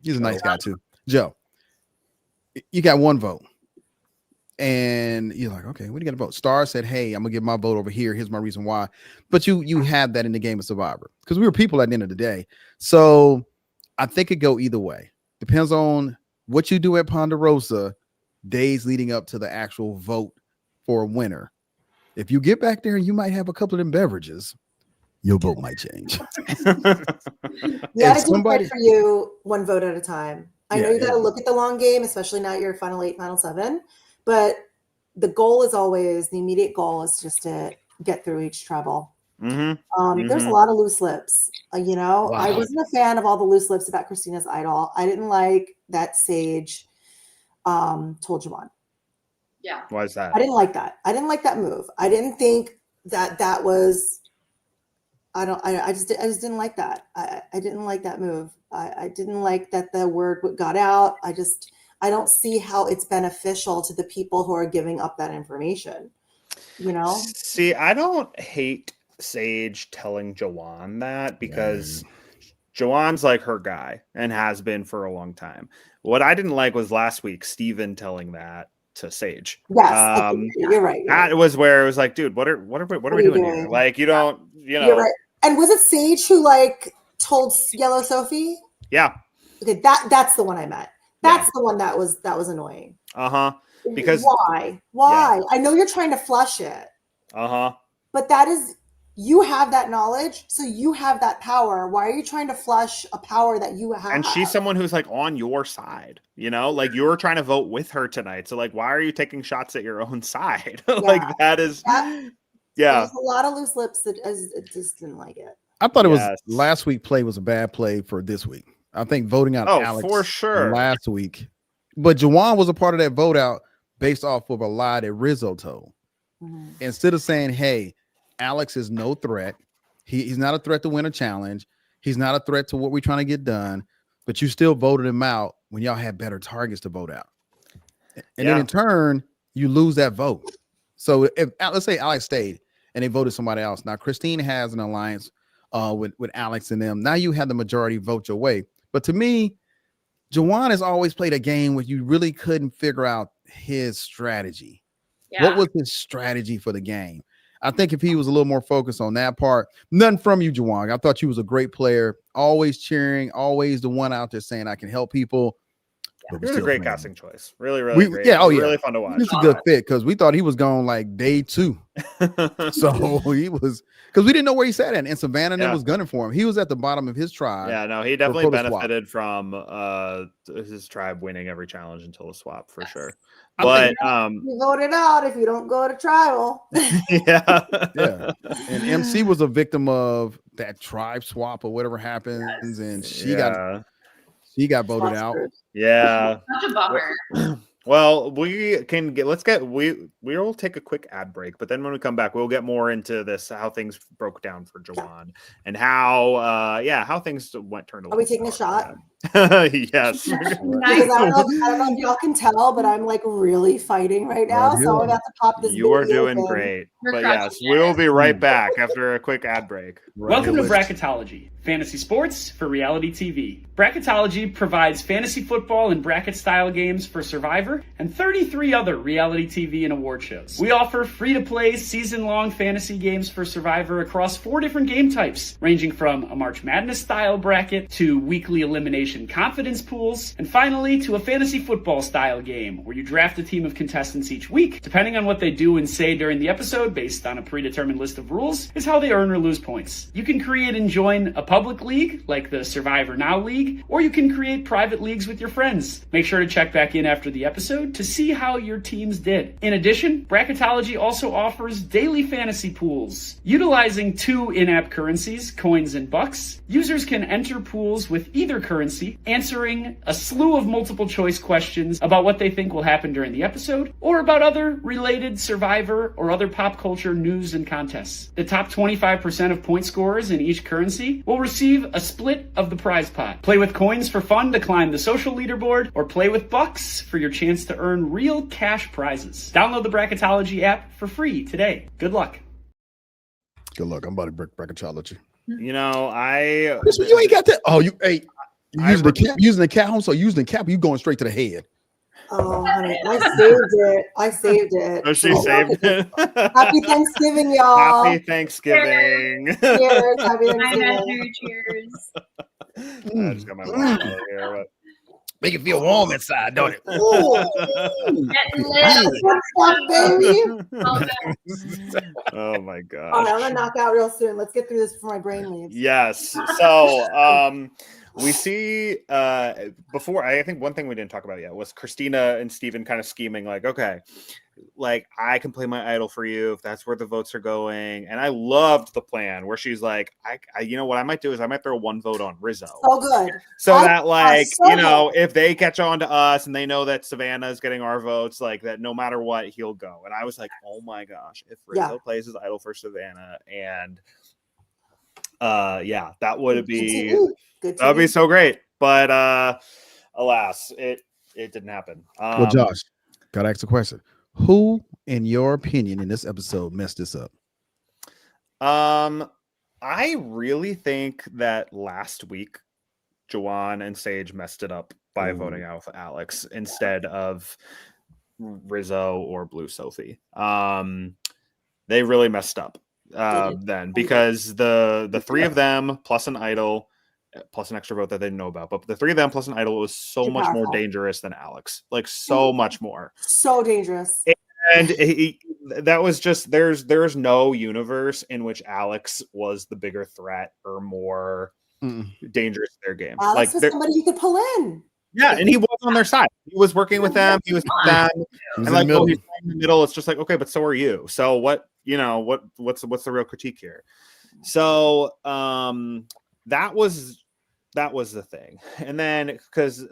He's a nice guy too. Joe. You got 1 vote. And you're like, okay, what do you got to vote? Star said, hey, I'm gonna give my vote over here. Here's my reason why. But you have that in the game of Survivor because we were people at the end of the day. So I think it go either way. Depends on what you do at Ponderosa days leading up to the actual vote for a winner. If you get back there and you might have a couple of them beverages, your vote might change. Yeah, I do fight for you 1 vote at a time. I know you got to look at the long game, especially now you're final 8, final 7. But the goal is always, the immediate goal is just to get through each treble. There's a lot of loose lips. Wow. I wasn't a fan of all the loose lips about Christina's idol. I didn't like that Sage told Juwan. Yeah. Why is that? I didn't like that. I didn't like that move. I didn't think that was, I just didn't like that. I didn't like that move. I didn't like that the word got out. I don't see how it's beneficial to the people who are giving up that information. See, I don't hate Sage telling Jawan that because Jawan's like her guy and has been for a long time. What I didn't like was last week Steven telling that to Sage. Yes, you're right. That was where it was like, dude, what are we doing here? Like, you don't, You're right. And was it Sage who like told Yellow Sophie? Yeah. Okay, that's the one I met. That's the one that was annoying. Because why? Yeah. I know you're trying to flush it. But that is, you have that knowledge, so you have that power. Why are you trying to flush a power that you have? And she's someone who's like on your side, like you're trying to vote with her tonight. So like, why are you taking shots at your own side? Like that is, There's a lot of loose lips that it just didn't like it. I thought it was last week play was a bad play for this week. I think voting out Alex for sure last week, but Jawan was a part of that vote out based off of a lie that Rizzo told. Instead of saying, hey, Alex is no threat. He's not a threat to win a challenge. He's not a threat to what we're trying to get done, but you still voted him out when y'all had better targets to vote out. And then in turn, you lose that vote. So if let's say Alex stayed and they voted somebody else. Now Christine has an alliance with Alex and them. Now you have the majority vote your way. But to me, Jawan has always played a game where you really couldn't figure out his strategy. What was his strategy for the game? I think if he was a little more focused on that part, nothing from you, Jawan. I thought you was a great player, always cheering, always the one out there saying I can help people. He was a great casting choice. Really great. Really fun to watch. It's a good fit because we thought he was gone like day 2. So he was, because we didn't know where he sat at. And Savannah was gunning for him. He was at the bottom of his tribe. Yeah, no, he definitely benefited from his tribe winning every challenge until the swap for sure. But you voted out if you don't go to tribal. Yeah. And MC was a victim of that tribe swap or whatever happens, and she got voted out. Yeah. Such a bummer. Well, we will take a quick ad break, but then when we come back, we'll get more into this, how things broke down for Jawan and how things turned. Are we taking a shot? Yes. Because I don't know if y'all can tell, but I'm like really fighting right now, so I'm about to pop this. You are doing great. But yes, we'll be right back after a quick ad break. Welcome to Bracketology, fantasy sports for reality TV. Bracketology provides fantasy football and bracket-style games for Survivor and 33 other reality TV and award shows. We offer free-to-play, season-long fantasy games for Survivor across 4 different game types, ranging from a March Madness-style bracket to weekly elimination confidence pools, and finally to a fantasy football-style game where you draft a team of contestants each week. Depending on what they do and say during the episode, based on a predetermined list of rules, is how they earn or lose points. You can create and join a public league, like the Survivor Now League, or you can create private leagues with your friends. Make sure to check back in after the episode to see how your teams did. In addition, Bracketology also offers daily fantasy pools. Utilizing 2 in-app currencies, coins and bucks, users can enter pools with either currency, answering a slew of multiple choice questions about what they think will happen during the episode, or about other related Survivor or other pop culture news and contests. The top 25% of point scorers in each currency will receive a split of the prize pot. Play with coins for fun to climb the social leaderboard, or play with bucks for your chance to earn real cash prizes. Download the Bracketology app for free today. Good luck. Good luck. I'm about to break Bracketology. You ain't got that. Oh, you using the cat home, so using the cap, you going straight to the head. Oh, honey, I saved it. Oh, she saved it. Happy Thanksgiving, y'all. Happy Thanksgiving. Cheers. Happy Thanksgiving. Cheers. I just got my water here, but make it feel warm inside, don't it? Oh my god. All right, I'm gonna knock out real soon. Let's get through this before my brain leaves. Yes. So we see before, I think one thing we didn't talk about yet was Christina and Steven kind of scheming like, okay, like I can play my idol for you if that's where the votes are going. And I loved the plan where she's like, I you know what I might do is I might throw 1 vote on Rizzo. So good. So that like, if they catch on to us and they know that Savannah is getting our votes, like that no matter what, he'll go. And I was like, oh my gosh, if Rizzo plays his idol for Savannah, and that would be so great. But alas, it didn't happen. Well, Josh, gotta ask a question. Who, in your opinion, in this episode messed this up? I really think that last week Jawan and Sage messed it up by voting out with Alex instead of Rizzo or Blue Sophie. They really messed up then, because the three of them plus an idol plus an extra vote that they didn't know about, but the three of them plus an idol was so Too much more powerful. dangerous than Alex, like so much more. So dangerous. And that was just there's no universe in which Alex was the bigger threat or more dangerous to their game. Alex Like was somebody you could pull in. yeah, and he was on their side. He was working with them. He was with them. And like, oh, he's in the middle. It's just like, okay, but so are you. So what? What's the real critique here? So that was the thing. And then because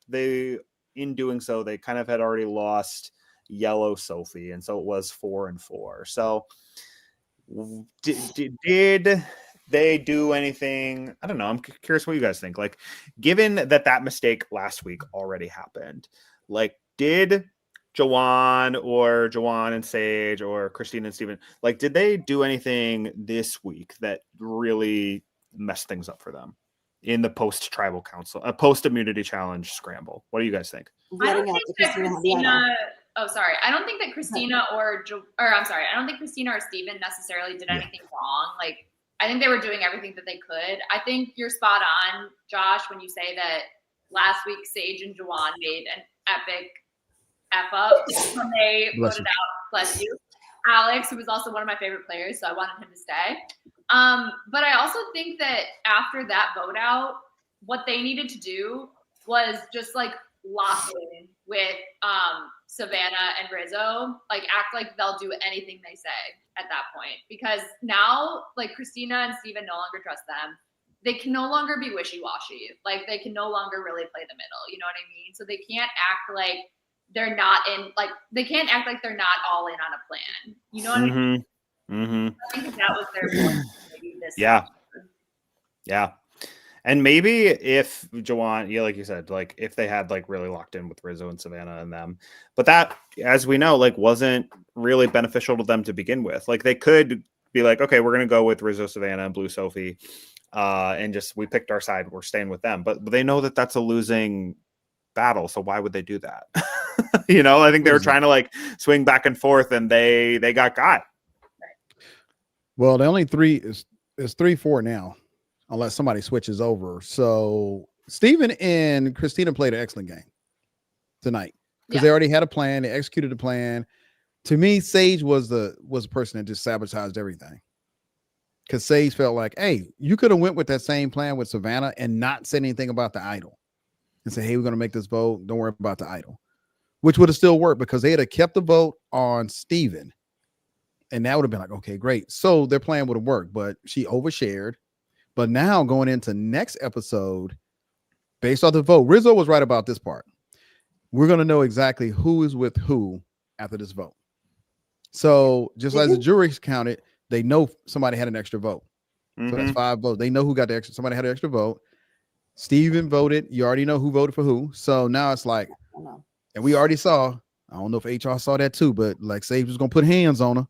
they, in doing so, they kind of had already lost Yellow Sophie, and so it was 4-4. So did they do anything? I don't know. I'm curious what you guys think. Like, given that mistake last week already happened, like, did Jawan and Sage or Christine and Steven, like, did they do anything this week that really messed things up for them in the post-tribal council, a post-immunity challenge scramble? What do you guys think? I don't think that Christina. Oh, sorry. I don't think that Christina or I don't think Christina or Steven necessarily did anything wrong. Like, I think they were doing everything that they could. I think you're spot on, Josh, when you say that last week Sage and Jawan made an epic F up when they voted out, bless you, Alex, who was also one of my favorite players, so I wanted him to stay. But I also think that after that vote out, what they needed to do was just like lock in with Savannah and Rizzo, like act like they'll do anything they say at that point, because now like Christina and Steven no longer trust them. They can no longer be wishy-washy. Like, they can no longer really play the middle. You know what I mean? So they can't act like they're not in, like, they can't act like they're not all in on a plan. You know what I mean? I think that was their point. Yeah. Yeah. And maybe if Jawan, like you said, like if they had like really locked in with Rizzo and Savannah and them, but that, as we know, like wasn't really beneficial to them to begin with. Like, they could be like, okay, we're going to go with Rizzo, Savannah, and Blue Sophie. And just, we picked our side, we're staying with them, but they know that that's a losing battle. So why would they do that? I think they were trying to like swing back and forth, and they got. Well, the only three is 3-4 now, unless somebody switches over. So Steven and Christina played an excellent game tonight because they already had a plan. They executed the plan. To me, Sage was the person that just sabotaged everything. Because Sage felt like, hey, you could have went with that same plan with Savannah and not said anything about the idol and say, hey, we're going to make this vote. Don't worry about the idol, which would have still worked because they had kept the vote on Steven. And that would have been like, okay, great. So their plan would have worked, but she overshared. But now going into next episode, based off the vote, Rizzo was right about this part. We're going to know exactly who is with who after this vote. So just as the jury's counted, they know somebody had an extra vote. So that's 5 votes. They know who got the extra. Somebody had an extra vote. Steven voted. You already know who voted for who. So now it's like, and we already saw, I don't know if HR saw that too, but like Sage was going to put hands on her.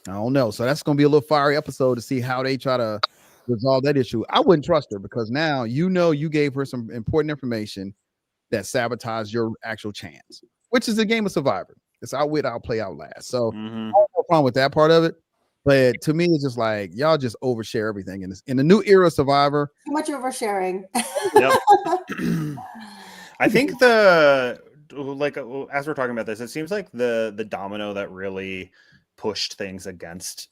I don't know. So that's going to be a little fiery episode to see how they try to resolve that issue. I wouldn't trust her because now you gave her some important information that sabotaged your actual chance, which is a game of Survivor. It's outwit, outplay, outlast. So I don't have no problem with that part of it. But to me, it's just like y'all just overshare everything in the new era of Survivor. Too much oversharing. Yep. I think as we're talking about this, it seems like the domino that really pushed things against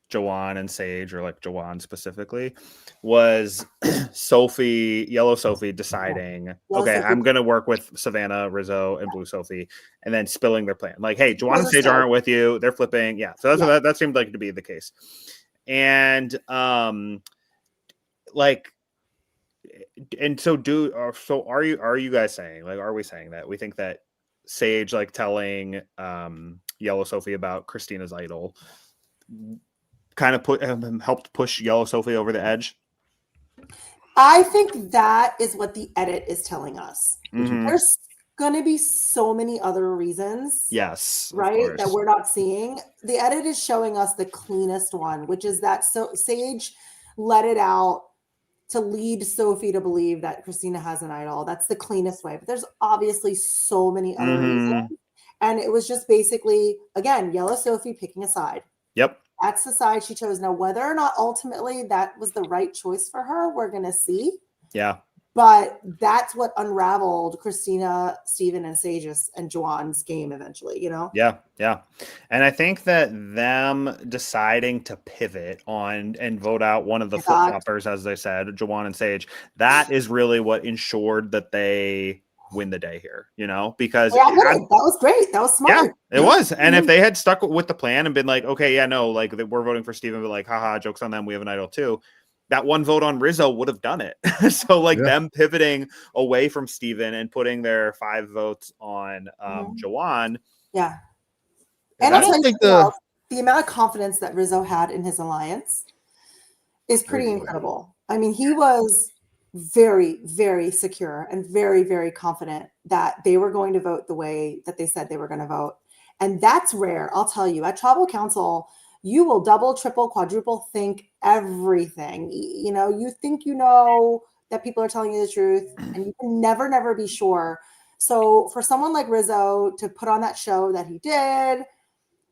Jawan and Sage, or like Jawan specifically, was Yellow Sophie deciding, okay, I'm going to work with Savannah, Rizzo, and Blue Sophie, and then spilling their plan. Like, hey, Jawan and Sage aren't with you. They're flipping. Yeah. So that seemed like to be the case. And are you guys saying, like, are we saying that we think that Sage, like, telling Yellow Sophie about Christina's idol kind of helped push Yellow Sophie over the edge? I think that is what the edit is telling us. going to be so many other reasons. Yes, of Right, that course. we're not seeing. The edit is showing us the cleanest one, which is that Sage let it out to lead Sophie to believe that Christina has an idol. That's the cleanest way. But there's obviously so many other reasons. And it was just basically, again, Yellow Sophie picking a side. Yep. That's the side she chose. Now, whether or not ultimately that was the right choice for her, we're going to see. Yeah. But that's what unraveled Christina, Steven, and Sage's and Juwan's game eventually, you know? Yeah, yeah. And I think that them deciding to pivot on and vote out one of the flip-floppers, as they said, Juwan and Sage, that is really what ensured that they win the day here, you know? Because that was great. That was smart. Yeah, it was. And if they had stuck with the plan and been like, okay, yeah, no, like we're voting for Steven, but like, haha, joke's on them, we have an idol too. That one vote on Rizzo would have done it. So like them pivoting away from Steven and putting their 5 votes on Juwan. Yeah. And I don't think the amount of confidence that Rizzo had in his alliance is pretty incredible. I mean, he was very, very secure and very, very confident that they were going to vote the way that they said they were going to vote. And that's rare. I'll tell you, at Tribal Council, you will double, triple, quadruple think everything. You know, you think you know that people are telling you the truth, and you can never, never be sure. So for someone like Rizzo to put on that show that he did,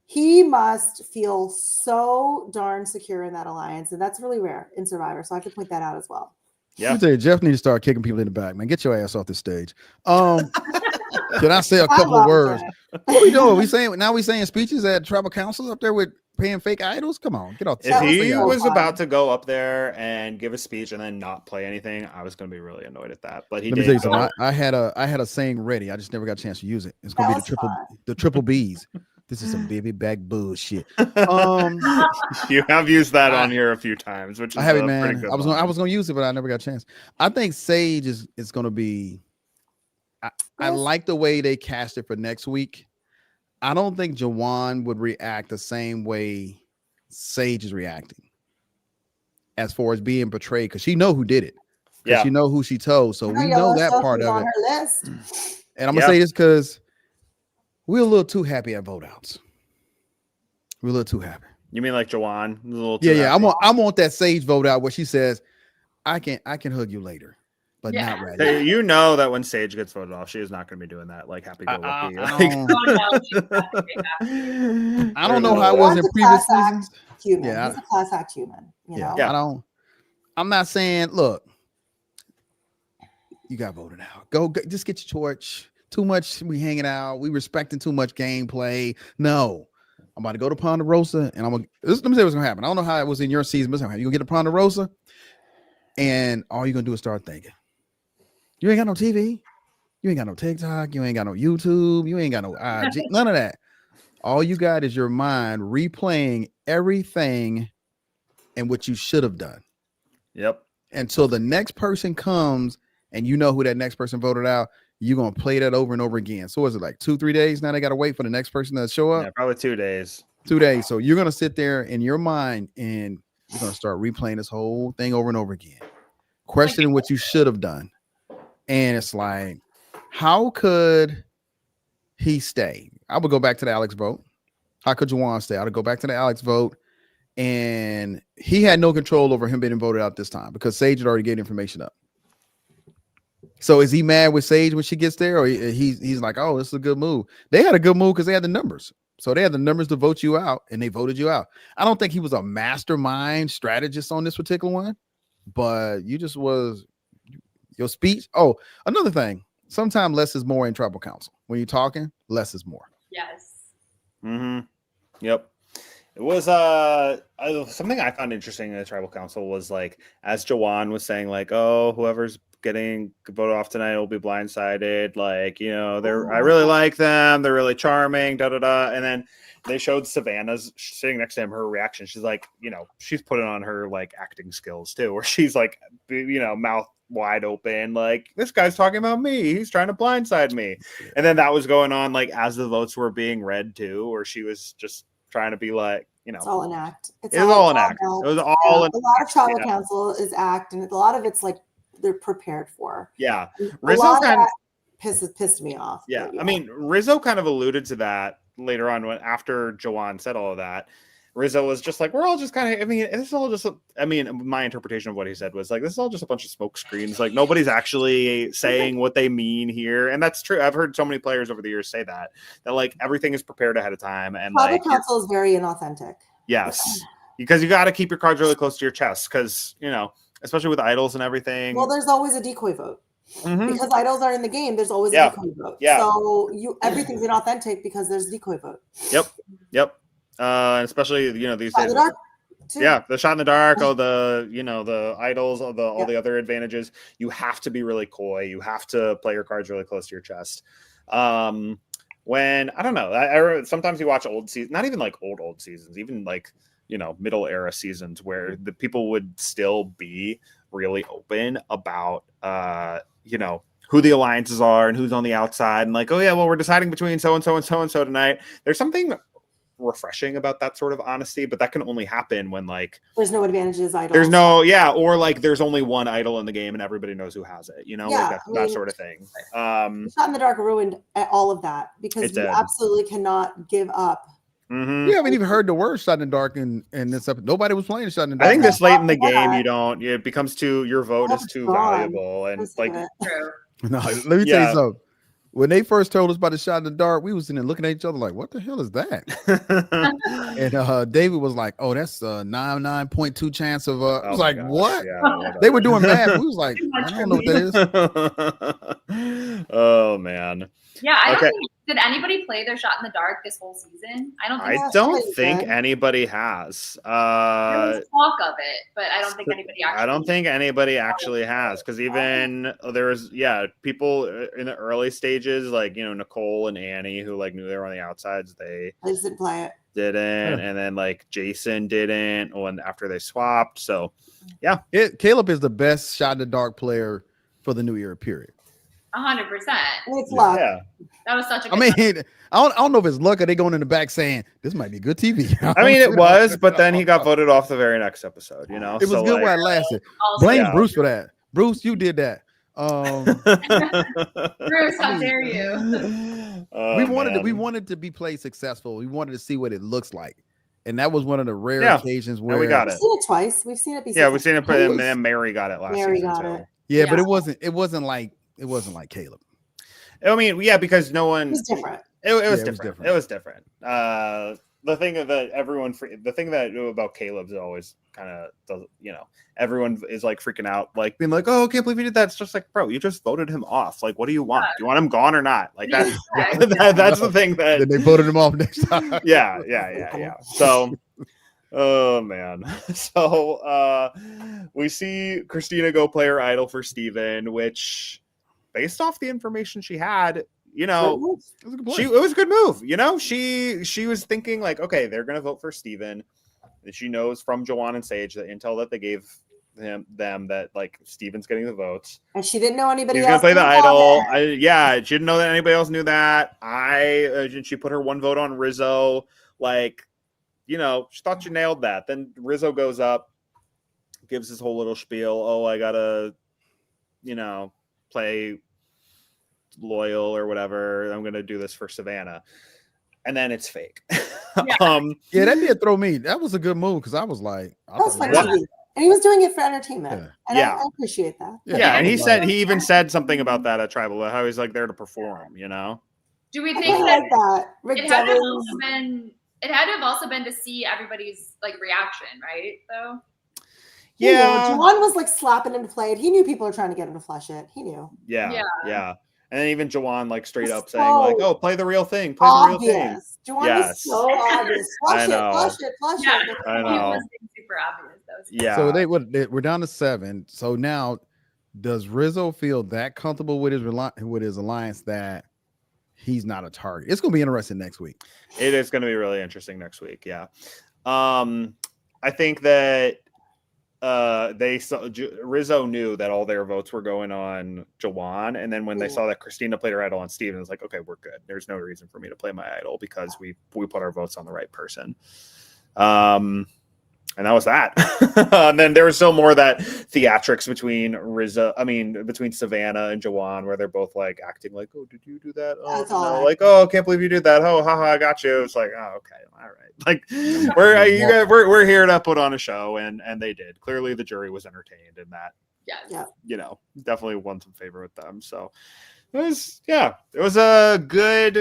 he must feel so darn secure in that alliance. And that's really rare in Survivor. So I have to point that out as well. Yeah. Let me tell you, Jeff needs to start kicking people in the back, man. Get your ass off the stage. Can I say a couple of words? What are we doing? We saying speeches at Tribal Council up there with paying fake idols? Come on, get off. If he was about to go up there and give a speech and then not play anything, I was going to be really annoyed at that. But he did. Let me tell you something. I had a saying ready. I just never got a chance to use it. It's going to be the triple B's. This is some baby back bullshit. You have used that on here a few times, which is I haven't, man. Pretty good I was going to use it, but I never got a chance. I think Sage is going to be. I like the way they cast it for next week. I don't think Juwan would react the same way Sage is reacting as far as being portrayed, because she know who did it. Yeah, she know who she told, so we know that part of it. And I'm gonna say this because we're a little too happy at vote outs. We're a little too happy. You mean like Juwan? A little too yeah. I want that Sage vote out where she says, I can hug you later. But not right. Hey, you know that when Sage gets voted off, she is not going to be doing that like happy go lucky. I don't know how it was in previous seasons. He's a class act human. You know? I'm not saying, look, you got voted out. Go just get your torch. Too much we hanging out. We respecting too much gameplay. No. I'm about to go to Ponderosa and let me tell you what's gonna happen. I don't know how it was in your season, but you're gonna get to Ponderosa, and all you're gonna do is start thinking. You ain't got no TV. You ain't got no TikTok. You ain't got no YouTube. You ain't got no IG. None of that. All you got is your mind replaying everything and what you should have done. Yep. Until the next person comes and you know who that next person voted out, you're going to play that over and over again. So is it like 2-3 days? Now they got to wait for the next person to show up? Yeah, probably 2 days. 2 days. So you're going to sit there in your mind and you're going to start replaying this whole thing over and over again, questioning what you should have done. And it's like, how could he stay? I would go back to the Alex vote. How could Juwan stay? I would go back to the Alex vote. And he had no control over him being voted out this time because Sage had already get information up. So is he mad with Sage when she gets there? Or he's like, oh, this is a good move. They had a good move because they had the numbers. So they had the numbers to vote you out and they voted you out. I don't think he was a mastermind strategist on this particular one, but you just was your speech. Oh, another thing. Sometimes less is more in Tribal Council. When you're talking, less is more. Yes. Mm-hmm. Yep. It was something I found interesting in the Tribal Council was like, as Juwan was saying, like, oh, whoever's getting voted off tonight will be blindsided. Like, you know, I really like them. They're really charming, And then they showed Savannah's sitting next to him, her reaction. She's like, you know, she's putting on her like acting skills too, where she's like, you know, mouth wide open, like, this guy's talking about me. He's trying to blindside me. And then that was going on like as the votes were being read too, where she was just trying to be like, you know, it's all an act. It was all an act. It was all a lot of Tribal Council is act, and a lot of it's like they're prepared for. Yeah. A lot of that pissed me off. Yeah. But I mean, Rizzo kind of alluded to that later on when after Jawan said all of that. Rizzo was just like, we're all just kind of, I mean, this is all just, I mean, my interpretation of what he said was like, this is all just a bunch of smoke screens. Like, nobody's actually saying what they mean here. And that's true. I've heard so many players over the years say that like everything is prepared ahead of time. And Tribal like, Council is very inauthentic. yes, because you got to keep your cards really close to your chest because, you know, especially with idols and everything. Well, there's always a decoy vote. Mhm. Because idols are in the game, there's always Yeah. a decoy vote. Yeah. So everything's inauthentic because there's a decoy vote. Yep. Especially, you know, these Shot in days. the dark, too. Yeah, the shot in the dark, all the, you know, the idols, all the other advantages. You have to be really coy. You have to play your cards really close to your chest. When I don't know, I sometimes you watch old seasons, not even like old seasons, even like, you know, middle era seasons where the people would still be really open about you know, who the alliances are and who's on the outside, and like, oh yeah, well, we're deciding between so and so and so and so tonight. There's something refreshing about that sort of honesty, but that can only happen when like there's no advantages idols. there's no or like there's only one idol in the game and everybody knows who has it, you know, like that sort of thing. Shot in the dark ruined all of that because you absolutely cannot give up. Mm-hmm. We haven't even heard the word shot in the dark in this episode. Nobody was playing shot in the dark. I think this late in the game, you don't. It becomes your vote is too valuable, and like. No, let me tell you something. When they first told us about the shot in the dark, we was sitting there looking at each other like, "What the hell is that?" And David was like, "Oh, that's a 99.2 chance of." I was like, "What?" Yeah, they were doing math. We was like, "I don't know what that is." Oh man. Yeah, I don't think, did anybody play their shot in the dark this whole season? I don't think anybody has. There was talk of it, but I don't think anybody actually. I don't think anybody actually has, because even there was people in the early stages, like, you know, Nicole and Annie, who like knew they were on the outsides. They didn't play it. Didn't, and then like Jason didn't when after they swapped. So yeah, Caleb is the best shot in the dark player for the new era period. 100%. It's luck. Yeah. That was such a good I don't know if it's luck or they going in the back saying this might be good TV. I mean, it was, but then he got voted off the very next episode, you know. It was good while it lasted. Blame Bruce for that. Bruce, you did that. Bruce, how dare you? We wanted to be played successful. We wanted to see what it looks like. And that was one of the rare occasions where we got it. We've seen it twice. We've seen it be we've seen it, and then Mary got it last Mary season. got it. Yeah, but it wasn't like Caleb. I mean, yeah, because no one. It was different. It was different. It was different. The thing that about Caleb's always kind of does, you know, everyone is like freaking out, like being like, "Oh, I can't believe he did that." It's just like, bro, you just voted him off. Like, what do you want? Do you want him gone or not? Like that's the thing that then they voted him off next time. Yeah. So. Oh man. So we see Christina go play her idol for Steven, which based off the information she had, you know, it was a good move. You know, she was thinking like, okay, they're gonna vote for Steven. She knows from Joanne and Sage that intel that they gave them that like Steven's getting the votes. And she didn't know anybody He's else. Gonna play the idol. She didn't know that anybody else knew that. She put her one vote on Rizzo, like. You know, she thought she nailed that. Then Rizzo goes up, gives his whole little spiel. Oh, I gotta, you know, play loyal or whatever. I'm gonna do this for Savannah, and then it's fake. That did throw me. That was a good move because I was like, that was fun TV. And he was doing it for entertainment. And I appreciate that. Yeah, and he even said something about that at Tribal, how he's like there to perform. You know. Do we think that Rick it had to have also been to see everybody's like reaction, right? Though. Yeah. Juwan was like slapping him to play it. He knew people were trying to get him to flush it. He knew. Yeah. And then even Juwan like straight up saying like, "Oh, play the real thing. Play the real thing." Juwan was so obvious. Flush it. I know. It was super obvious. Yeah. So we're down to 7. So now, does Rizzo feel that comfortable with his alliance that he's not a target? It's going to be interesting next week. It is going to be really interesting next week. Yeah. I think that Rizzo knew that all their votes were going on Jawan. And then when they saw that Christina played her idol on Steven, it's like, okay, we're good. There's no reason for me to play my idol because we put our votes on the right person. And that was that. And then there was still more of that theatrics between Savannah and Jawan, where they're both like acting like, "Oh, did you do that? Oh, That's all no. I- Like, oh, I can't believe you did that. Oh, haha, I got you." It's like, oh, okay, all right. Like, we're here to put on a show, and they did. Clearly, the jury was entertained, and that, Yes. Yeah. definitely won some favor with them. So it was a good.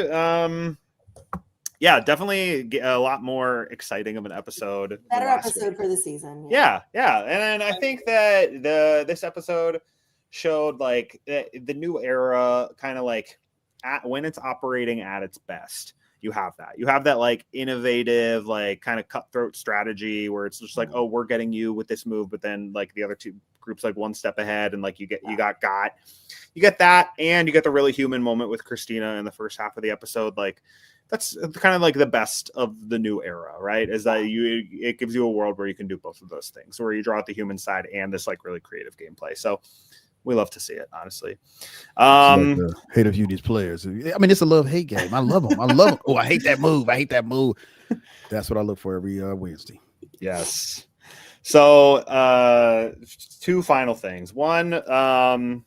Definitely a lot more exciting of an episode. than Better last episode week. for the season. Yeah. And I think that this episode showed like the new era, kind of like when it's operating at its best. You have that like innovative, like kind of cutthroat strategy where it's just like, oh, we're getting you with this move, but then like the other two groups like one step ahead, and like you get that, and you get the really human moment with Christina in the first half of the episode. Like that's kind of like the best of the new era, right? Is that it gives you a world where you can do both of those things, where you draw out the human side and this like really creative gameplay. So we love to see it, honestly. Hate a few of these players. I mean, it's a love-hate game. I love them. Oh, I hate that move. That's what I look for every Wednesday. Yes. So two final things. One, Jawan.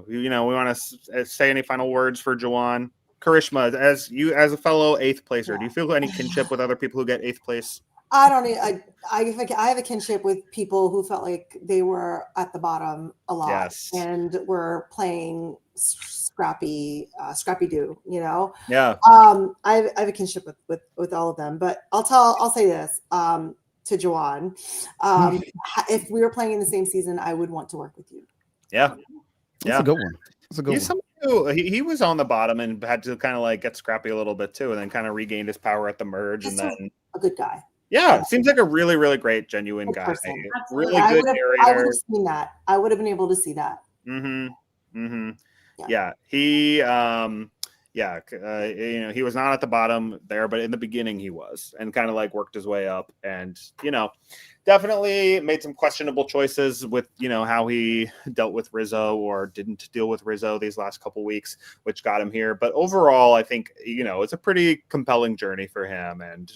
We want to say any final words for Jawan? Karishma, as a fellow 8th placer, do you feel any kinship with other people who get 8th place? I don't. I have a kinship with people who felt like they were at the bottom a lot, Yes. and were playing scrappy do. Yeah. I have a kinship with all of them, but I'll say this to Jawan. If we were playing in the same season, I would want to work with you. Yeah. That's a good one. He's someone who he was on the bottom and had to kind of like get scrappy a little bit too, and then kind of regained his power at the merge. Just and then a good guy. Yeah, seems like a really, really great, genuine Good guy. person. Really I good would narrator. have seen that. I would have been able to see that. Yeah. He he was not at the bottom there, but in the beginning he was, and kind of like worked his way up, and definitely made some questionable choices with how he dealt with Rizzo or didn't deal with Rizzo these last couple weeks, which got him here. But overall, I think it's a pretty compelling journey for him, and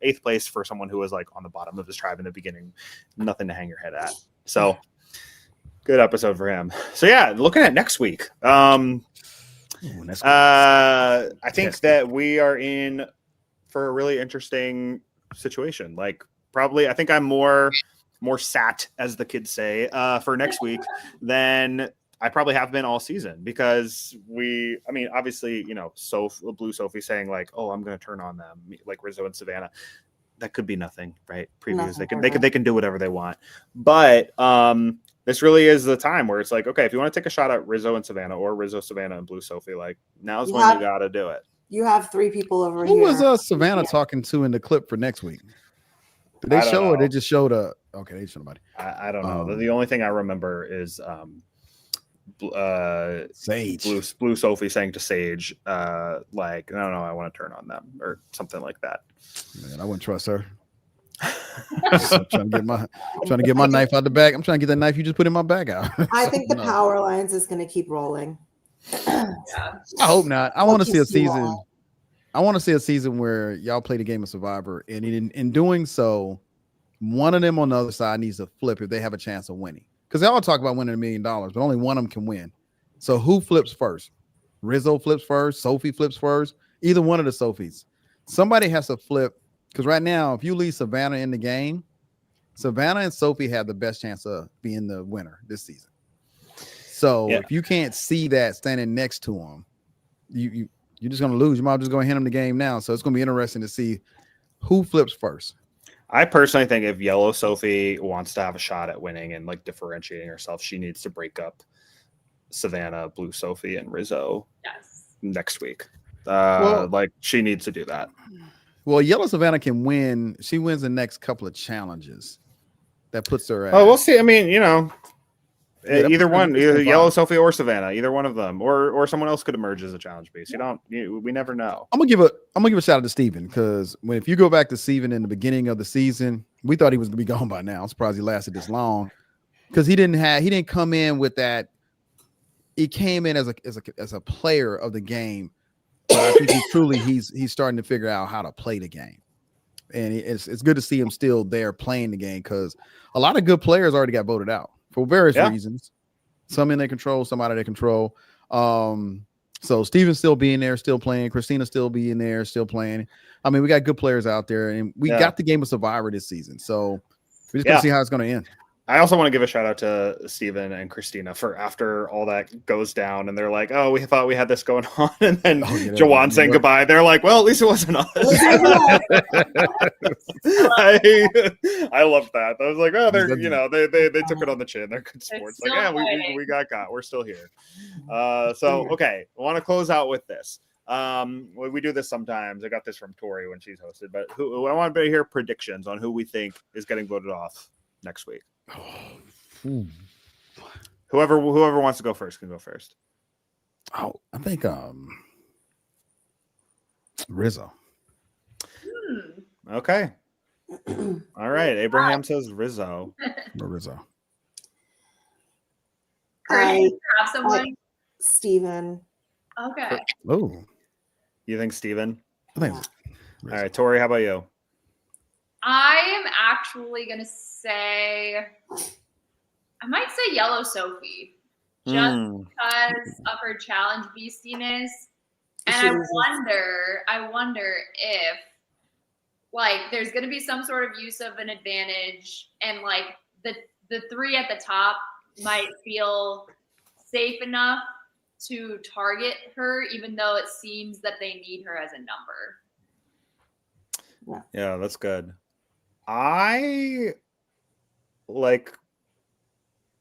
8th place for someone who was like on the bottom of his tribe in the beginning, nothing to hang your head at. So good episode for him. So yeah, looking at next week. I think that we are in for a really interesting situation. Like probably, I think I'm more sat, as the kids say, for next week than I probably have been all season, because obviously, Blue Sophie saying like, oh, I'm going to turn on them like Rizzo and Savannah. That could be nothing, right? Previews. They can do whatever they want. But this really is the time where it's like, okay, if you want to take a shot at Rizzo and Savannah, or Rizzo, Savannah, and Blue Sophie, like now's when you got to do it. You have 3 people over Who here. was Savannah talking to in the clip for next week? Did they show, or they just showed okay, they showed nobody. I don't know. The only thing I remember is Sage. Blue Sophie saying to Sage, like, no, I want to turn on them, or something like that. Man, I wouldn't trust her. I'm trying to get my knife out the bag. I'm trying to get that knife you just put in my bag out. I think the Power Alliance is going to keep rolling. I hope not. I want to see a season. I want to see a season where y'all play the game of Survivor, and in doing so, one of them on the other side needs to flip if they have a chance of winning. Because they all talk about winning $1 million, but only one of them can win. So who flips first? Rizzo flips first. Sophie flips first. Either one of the Sophies. Somebody has to flip. Because right now, if you leave Savannah in the game, Savannah and Sophie have the best chance of being the winner this season. So if you can't see that standing next to them, you're just going to lose. You might just go and hand them the game now. So it's going to be interesting to see who flips first. I personally think if Yellow Sophie wants to have a shot at winning and like differentiating herself, she needs to break up Savannah, Blue Sophie, and Rizzo next week. Like she needs to do that. Well, Yellow Savannah can win. She wins the next couple of challenges. That puts her at. Oh, we'll see. I mean, either one, either Yellow Sophie or Savannah, either one of them, or someone else could emerge as a challenge piece. We never know. I'm gonna give a shout out to Steven, because if you go back to Steven in the beginning of the season, we thought he was gonna be gone by now. I'm surprised he lasted this long, because he didn't come in with that. He came in as a player of the game. But I think he's starting to figure out how to play the game. and it's good to see him still there playing the game because a lot of good players already got voted out for various reasons. Some in their control, some out of their control. So Steven's still being there, still playing. Christina still being there, still playing. I mean, we got good players out there, and we got the game of Survivor this season. So we're just gonna see how it's gonna end. I also want to give a shout out to Steven and Christina for after all that goes down, and they're like, "Oh, we thought we had this going on," and then Jawan saying goodbye. They're like, "Well, at least it wasn't us." I love that. I was like, "Oh, they're they took it on the chin. They're good sports." Like, yeah, we got. We're still here. So okay, I want to close out with this. We do this sometimes. I got this from Tori when she's hosted, but I want to hear predictions on who we think is getting voted off next week. Whoever wants to go first can go first. Oh, I think Rizzo. Okay. All right. Abraham says Rizzo. Rizzo. Have someone? Steven. Okay. Oh. You think Steven? I think. All right, Tori, how about you? I am actually gonna say I might say Yellow Sophie. Just because of her challenge beastiness. And I wonder if like there's gonna be some sort of use of an advantage and like the three at the top might feel safe enough to target her, even though it seems that they need her as a number. Yeah, that's good. I like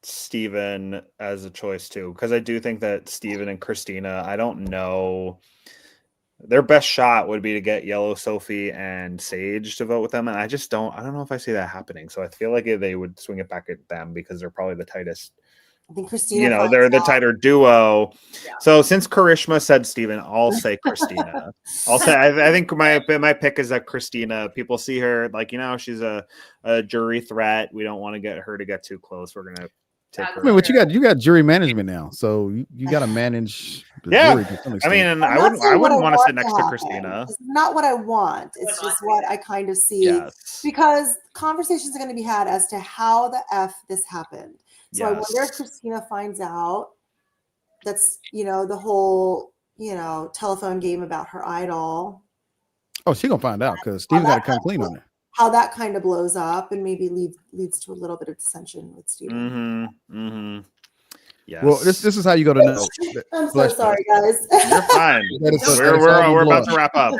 Steven as a choice too, because I do think that Steven and Christina, I don't know, their best shot would be to get Yellow Sophie and Sage to vote with them, and I don't know if I see that happening. So I feel like they would swing it back at them because they're probably the tightest. I think Christina. They're the tighter duo. Yeah. So since Karishma said Steven, I'll say Christina. I'll say I think my pick is that Christina. People see her like she's a jury threat. We don't want to get her to get too close. We're gonna take her. I mean, what you got jury management now, so you got to manage. The jury to some extent. I mean, and I wouldn't want to sit next to Christina. It's not what I want. It's just what I kind of see because conversations are going to be had as to how the F this happened. So I wonder if Christina finds out that's, the whole, telephone game about her idol. Oh, she's going to find out because Steven got to come clean on it. How that kind of blows up and maybe leads to a little bit of dissension with Steven. Yes. Well, this is how you go to know. I'm so sorry, guys. You're fine. We're about to wrap up.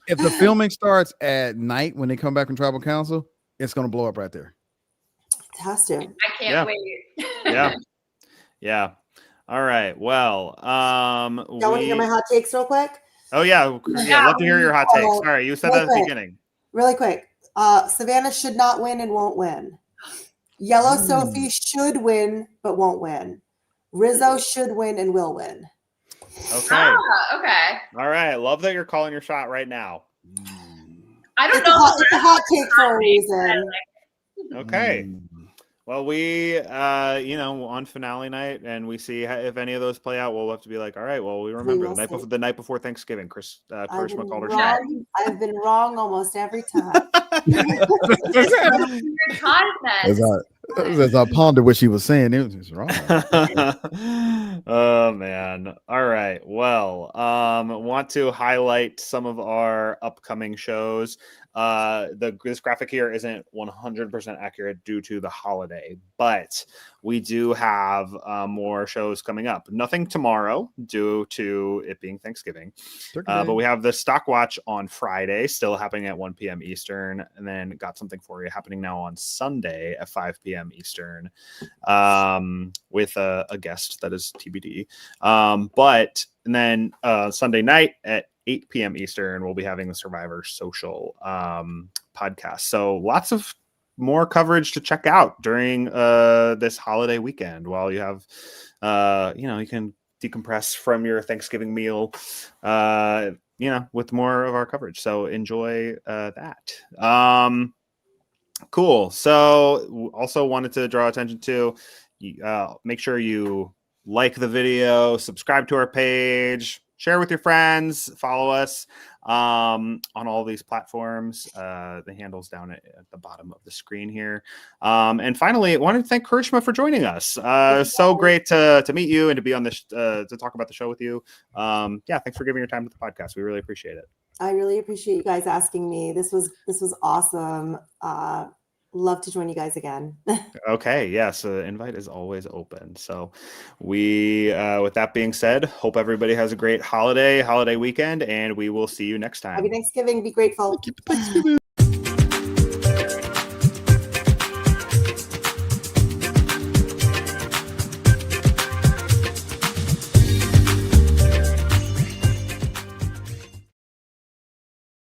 If the filming starts at night when they come back from tribal council, it's going to blow up right there. It has to. I can't wait. Yeah. All right. Well, y'all want to hear my hot takes real quick? Oh yeah. Love to hear your hot takes. Sorry, you said that at the beginning. Really quick. Savannah should not win and won't win. Yellow Sophie should win but won't win. Rizzo should win and will win. Okay. Okay. All right. Love that you're calling your shot right now. I don't know. It's a hot take for a reason. Okay. Well, we, on finale night, and we see if any of those play out. We'll have to be like, all right. Well, we remember the night before Thanksgiving. Karishma called her shot. I've been wrong almost every time. As I pondered what she was saying, it was wrong. Oh man. All right. Well, want to highlight some of our upcoming shows. This graphic here isn't 100% accurate due to the holiday, but we do have more shows coming up. Nothing tomorrow due to it being Thanksgiving, but we have the Stock Watch on Friday, still happening at 1 p.m. Eastern, and then got something for you happening now on Sunday at 5 p.m. Eastern, with a guest that is TBD. And then Sunday night at 8 p.m. Eastern, we'll be having the Survivor Social podcast. So lots of more coverage to check out during this holiday weekend while you have, you can decompress from your Thanksgiving meal, with more of our coverage. So enjoy that. Cool. So also wanted to draw attention to, make sure you like the video, subscribe to our page, share with your friends, follow us on all these platforms. The handle's down at the bottom of the screen here. And finally, I wanted to thank Karishma for joining us. So great to meet you and to be on this to talk about the show with you. Yeah, thanks for giving your time to the podcast. We really appreciate it. I really appreciate you guys asking me. This was awesome. Love to join you guys again. Okay, yes, the invite is always open. So we, with that being said, hope everybody has a great holiday weekend, and we will see you next time. Happy Thanksgiving. Be grateful. Thanksgiving.